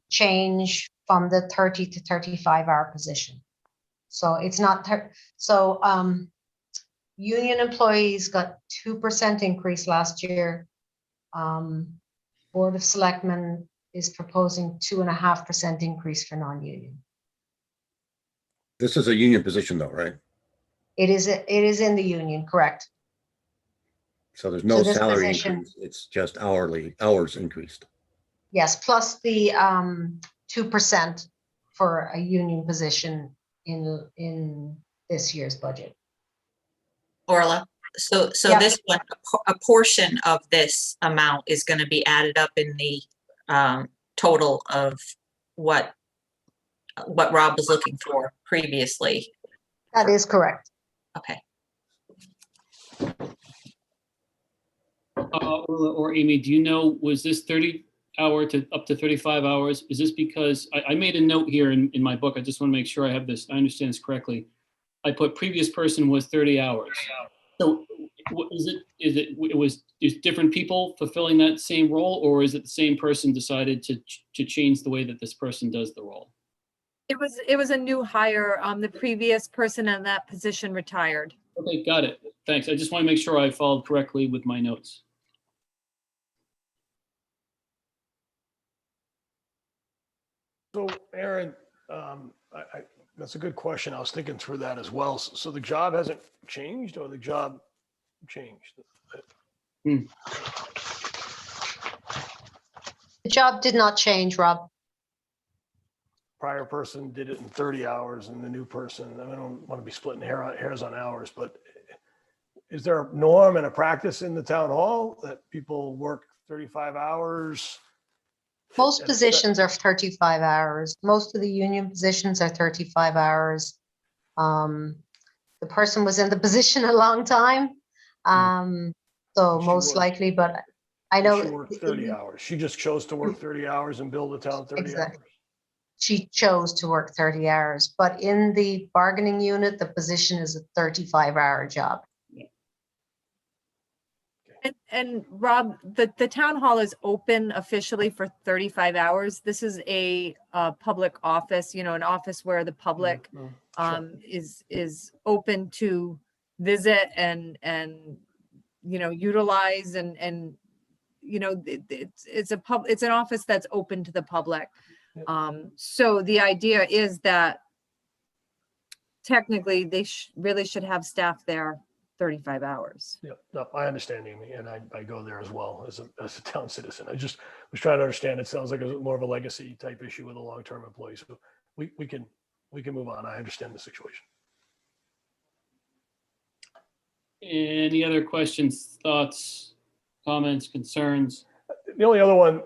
change from the 30 to 35-hour position. So it's not, union employees got 2% increase last year. Board of Selectmen is proposing 2.5% increase for non-union. This is a union position though, right? It is in the union, correct? So there's no this salary position- increase. It's just hours increased. Yes, plus the 2% for a union position in this year's budget. Orla, so Yeah. this one, a portion of this amount is going to be added up in the total of what Rob was looking for previously. That is correct. Okay. Or Amy, do you know, was this 30 hour to up to 35 hours? Is this because I made a note here in my book. I just want to make sure I understand this correctly. I put previous person was 30 hours. So is different people fulfilling that same role, or is it the same person decided to change the way that this person does the role? It was a new hire. The previous person in that position retired. Okay, got it. Thanks. I just want to make sure I followed correctly with my notes. So Aaron, that's a good question. I was thinking through that as well. So the job hasn't changed, or the job changed? The job did not change, Rob. prior person did it in 30 hours and the new person, I don't want to be splitting hairs on hours, but is there a norm and a practice in the town hall that people work 35 hours? Most positions are 35 hours. Most of the union positions are 35 hours. The person was in the position a long time. So She most worked- likely, but I know. She worked 30 hours. She just chose to work 30 hours and bill the town 30 Exactly. hours. She chose to work 30 hours, but in the bargaining unit, the position is a 35-hour job. And Rob, the town hall is open officially for 35 hours. This is a public office, an office where the public is open to visit and utilize and it's an office that's open to the public. So the idea is that technically they really should have staff there 35 hours. Yeah, no, I understand, Amy, and I go there as well as a town citizen. I just was trying to understand. It sounds like it's more of a legacy type issue with a long-term employee. So we can move on. I understand the situation. Any other questions, thoughts, comments, concerns? The only other one,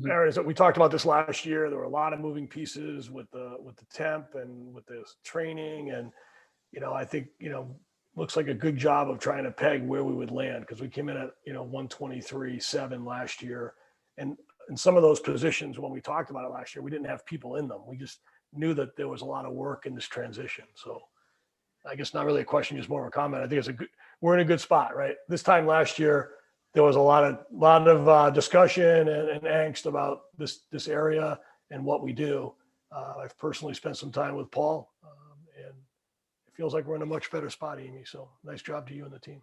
Aaron, is that we talked about this last year. There were a lot of moving pieces with the temp and with the training, and I think looks like a good job of trying to peg where we would land, because we came in at 123.7 last year, and in some of those positions when we talked about it last year, we didn't have people in them. We just knew that there was a lot of work in this transition. So I guess not really a question, just more of a comment. I think we're in a good spot, right? This time last year, there was a lot of discussion and angst about this area and what we do. I've personally spent some time with Paul, and it feels like we're in a much better spot, Amy. So nice job to you and the team.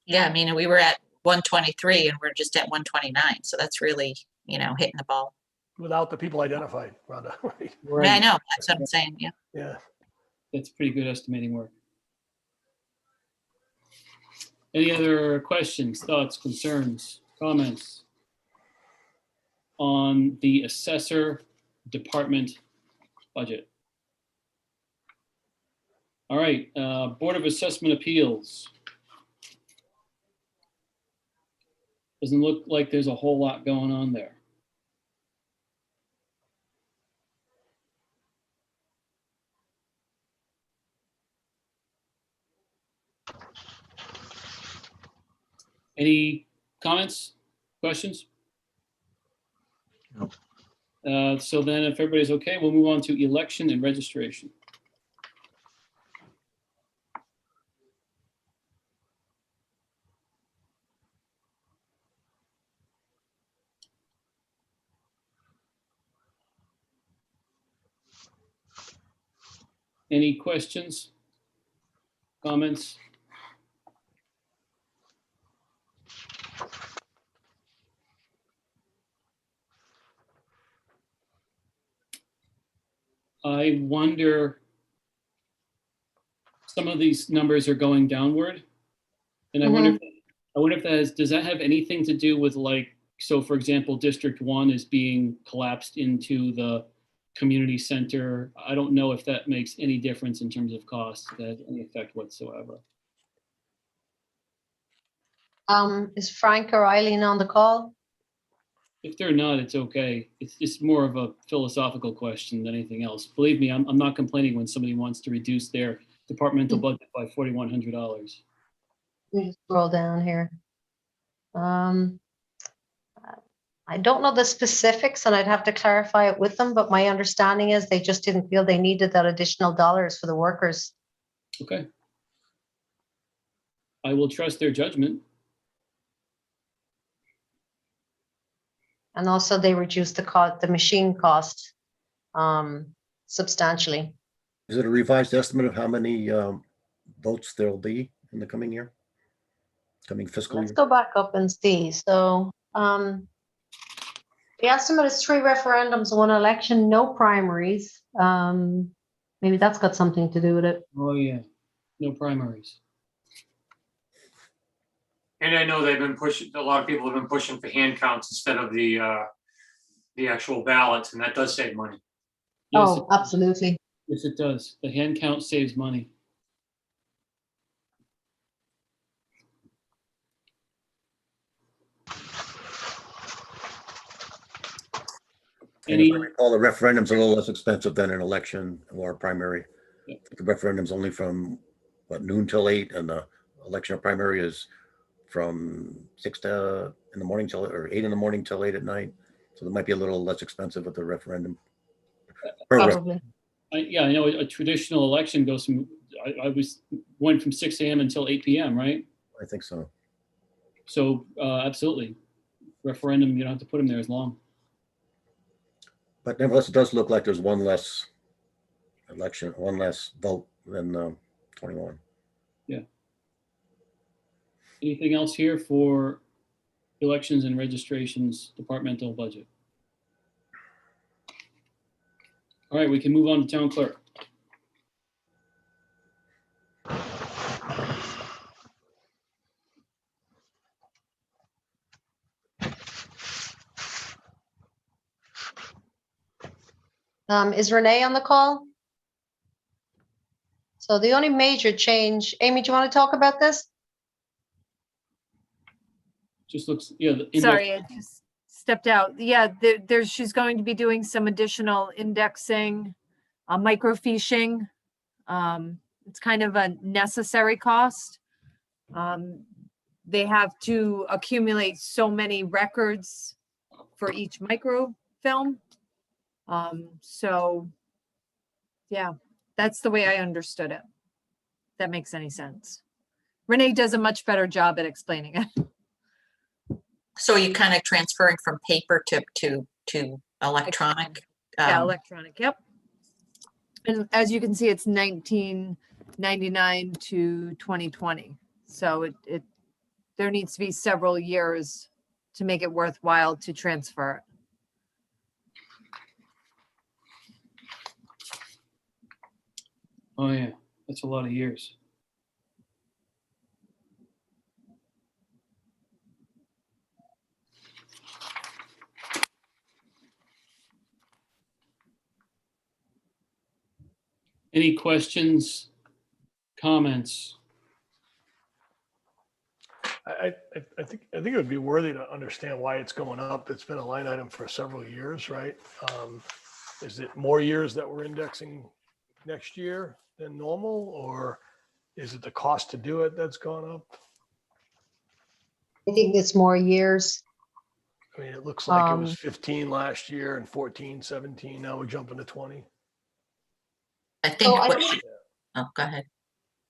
Yeah, I mean, we were at 123 and we're just at 129. So that's really, hitting the ball. Without the people identified, Rhonda. Right? Yeah, I know. That's what I'm saying. Yeah. Yeah. That's pretty good estimating work. Any other questions, thoughts, concerns, comments on the assessor department budget? All right, Board of Assessment Appeals. Doesn't look like there's a whole lot going on there. Any comments, questions? No. So then if everybody's okay, we'll move on to election and registration. Any questions, comments? I wonder, some of these numbers are going downward. And I wonder if does that have anything to do with, like, so for example, District 1 is being collapsed into the community center. I don't know if that makes any difference in terms of cost, if that has any effect whatsoever. Is Frank or Eileen on the call? If they're not, it's okay. It's more of a philosophical question than anything else. Believe me, I'm not complaining when somebody wants to reduce their departmental budget by $4,100. Let me just scroll down here. I don't know the specifics, and I'd have to clarify it with them, but my understanding is they just didn't feel they needed that additional dollars for the workers. Okay. I will trust their judgment. And also they reduced the machine cost substantially. Is it a revised estimate of how many votes there'll be in the coming year? Coming fiscal Let's year? go back up and see. So the estimate is 3 referendums, 1 election, no primaries. Maybe that's got something to do with it. Oh, yeah. No primaries. And I know they've been pushing, a lot of people have been pushing for hand counts instead of the actual ballots, and that does save money. Yes, Oh, absolutely. yes, it does. The hand count saves money. And if I Any, recall, the referendum's a little less expensive than an election or a primary. Yeah. The referendum's only from, what, noon till 8, and the election or primary is from 6 to in the morning till, or 8 in the morning till 8 at night. So it might be a little less expensive with the referendum. Probably. yeah, I know a traditional election goes from, went from 6 a.m. until 8 p.m., right? I think so. So absolutely. Referendum, you don't have to put them there as long. But nevertheless, it does look like there's one less election, one less vote than 21. Anything else here for elections and registrations departmental budget? All right, we can move on to town clerk. Is Renee on the call? So the only major change, Amy, do you want to talk about this? Just looks, yeah. the index- Sorry, I just stepped out. Yeah, there's, she's going to be doing some additional indexing, microfiching. It's kind of a necessary cost. They have to accumulate so many records for each microfilm. So yeah, that's the way I understood it. If that makes any sense. Renee does a much better job at explaining it. So you're kind of transferring from paper to electronic? Yeah, electronic, yep. And as you can see, it's 1999 to 2020. So it there needs to be several years to make it worthwhile to transfer it. Oh yeah, that's a lot of years. Any questions, comments? I think it would be worthy to understand why it's going up. It's been a line item for several years, right? Is it more years that we're indexing next year than normal, or is it the cost to do it that's gone up? I think it's more years. I mean, it looks like it was 15 last year and 14, 17. Now we're jumping to 20. I think So I what think- she, oh, go ahead.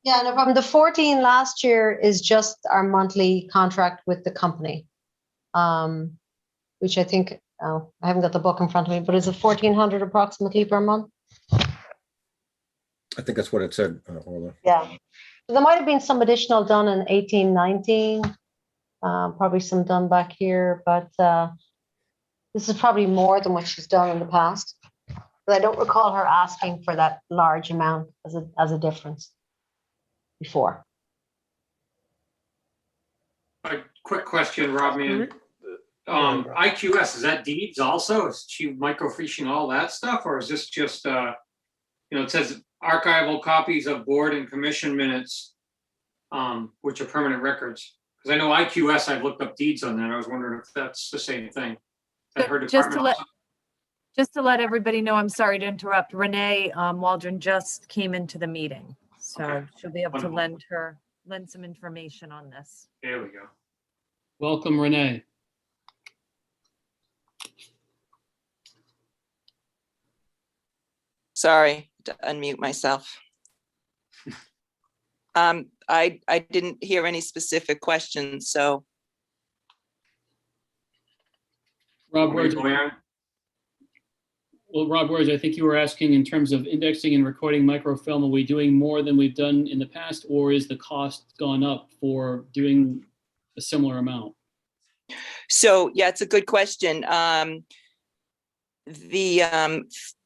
Yeah, no problem. The 14 last year is just our monthly contract with the company. Which I think, oh, I haven't got the book in front of me, but is it 1,400 approximately per month? I think that's what it said, Orla. Yeah. There might have been some additional done in 18, 19, probably some done back here, but this is probably more than what she's done in the past. But I don't recall her asking for that large amount as a difference before. A quick question, Rob, man. Rob. IQS, is that deeds also? Is she microfiching all that stuff, or is this just, it says archival copies of board and commission minutes, which are permanent records? Because I know IQS, I've looked up deeds on that. I was wondering if that's the same thing. I heard Just department. to let everybody know, I'm sorry to interrupt. Renee Waldron just came into the meeting. So Okay. she'll be able to Wonderful. lend some information on this. There we go. Welcome, Renee. Sorry to unmute myself. I didn't hear any specific questions, so Rob Want me Words, to go in? well, Rob Words, I think you were asking in terms of indexing and recording microfilm, are we doing more than we've done in the past, or is the cost gone up for doing a similar amount? yeah, it's a good question.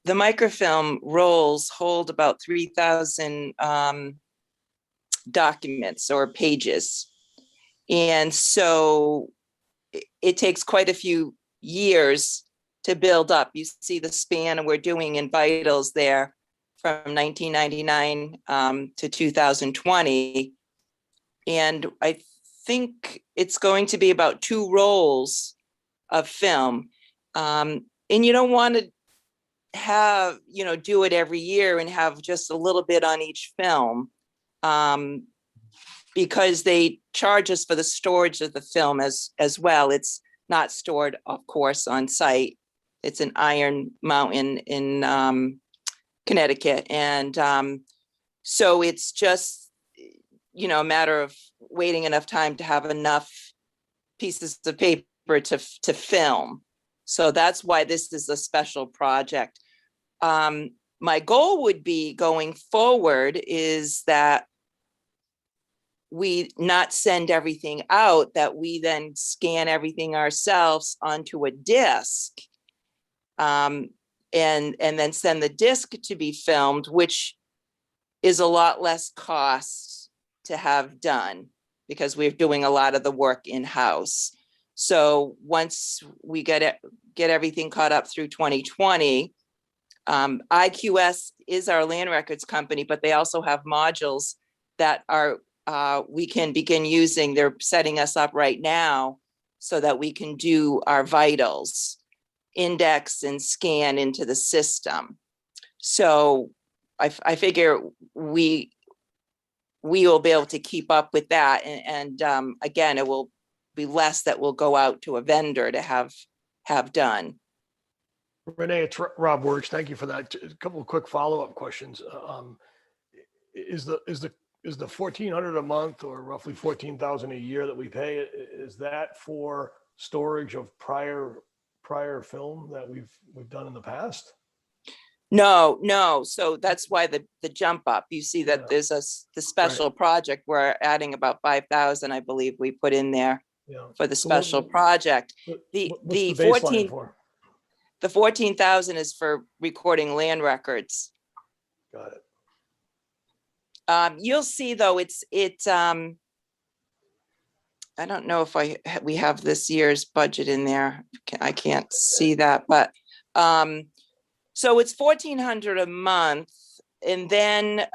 The microfilm rolls hold about 3,000 documents or pages. And so it takes quite a few years to build up. You see the span we're doing in vitals there from 1999 to 2020. And I think it's going to be about 2 rolls of film. And you don't want to have, do it every year and have just a little bit on each film, because they charge us for the storage of the film as well. It's not stored, of course, on site. It's in Iron Mountain in Connecticut. And so it's just, a matter of waiting enough time to have enough pieces of paper to film. So that's why this is a special project. My goal would be going forward is that we not send everything out, that we then scan everything ourselves onto a disc, and then send the disc to be filmed, which is a lot less cost to have done because we're doing a lot of the work in-house. So once we get everything caught up through 2020, IQS is our land records company, but they also have modules that are we can begin using. They're setting us up right now so that we can do our vitals, index and scan into the system. So I figure we will be able to keep up with that. And again, it will be less that will go out to a vendor to have done. Renee, it's Rob Works. Thank you for that. A couple of quick follow-up questions. Is the 1,400 a month or roughly 14,000 a year that we pay, is that for storage of prior film that we've done in the past? No. So that's why the jump up. You see that there's the special project. We're adding about 5,000, I believe, we put in there for the special project. The 14,000 is for recording land records. Got it. You'll see though, I don't know if we have this year's budget in there. I can't see that, but so it's 1,400 a month. And then,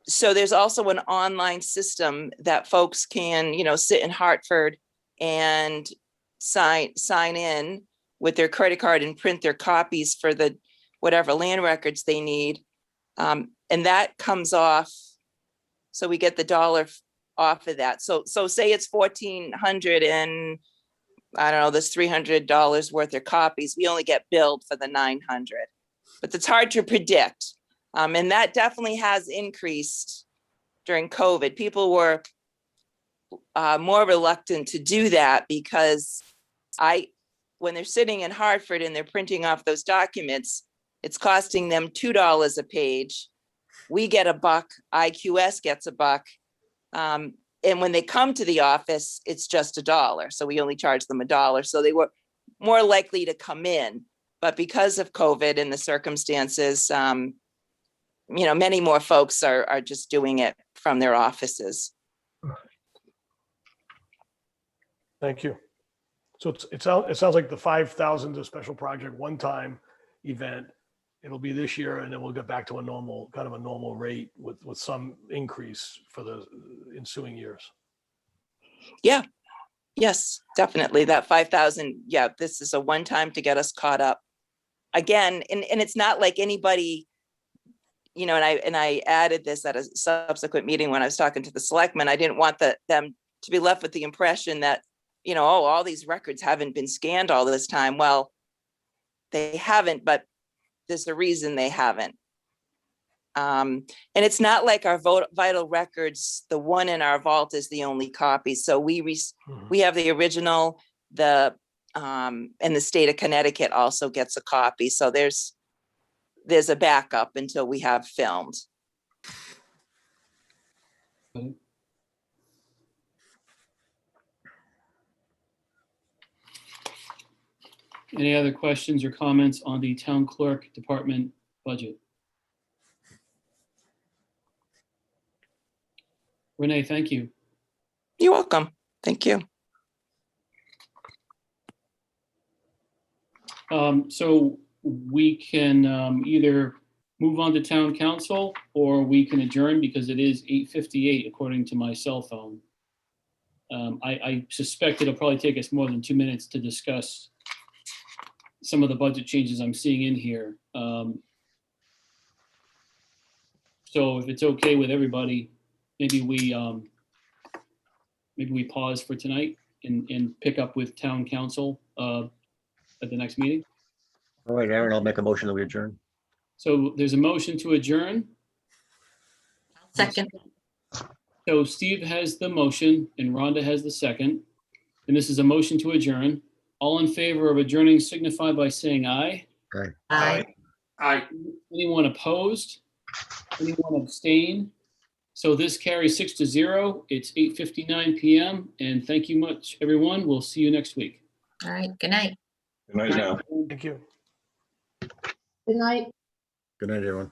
so there's also an online system that folks can, sit in Hartford and sign in with their credit card and print their copies for the whatever land records they need. And that comes off. So we get the dollar off of that. So say it's 1,400 and I don't know, there's $300 worth of copies. We only get billed for the 900, but it's hard to predict. And that definitely has increased during COVID. People were more reluctant to do that because when they're sitting in Hartford and they're printing off those documents, it's costing them $2 a page. We get $1, IQS gets $1. And when they come to the office, it's just $1. So we only charge them $1. So they were more likely to come in. But because of COVID and the circumstances, many more folks are just doing it from their offices. Thank you. So it sounds like the 5,000 is a special project, one-time event. It'll be this year, and then we'll get back to a normal rate with some increase for the ensuing years. Yeah. Yes, definitely. That 5,000. Yeah, this is a one-time to get us caught up. Again, and it's not like anybody, and I added this at a subsequent meeting when I was talking to the selectmen. I didn't want them to be left with the impression that, all these records haven't been scanned all this time. Well, they haven't, but there's a reason they haven't. And it's not like our vital records, the one in our vault is the only copy. So we have the original, and the state of Connecticut also gets a copy. So there's a backup until we have filmed. Any other questions or comments on the town clerk department budget? Renee, thank you. You're welcome. Thank you. So we can either move on to town council or we can adjourn because it is 8:58 according to my cell phone. I suspect it'll probably take us more than 2 minutes to discuss some of the budget changes I'm seeing in here. So if it's okay with everybody, maybe we pause for tonight and pick up with town council at the next meeting. All right, Aaron, I'll make a motion that we adjourn. So there's a motion to adjourn. Second. So Steve has the motion and Rhonda has the second. And this is a motion to adjourn. All in favor of adjourning signify by saying aye. Aye. Aye. Anyone opposed? Anyone abstain? So this carries 6-0. It's 8:59 PM. And thank you much, everyone. We'll see you next week. All right. Good night. Good night now. Thank you. Good night. Good night, everyone.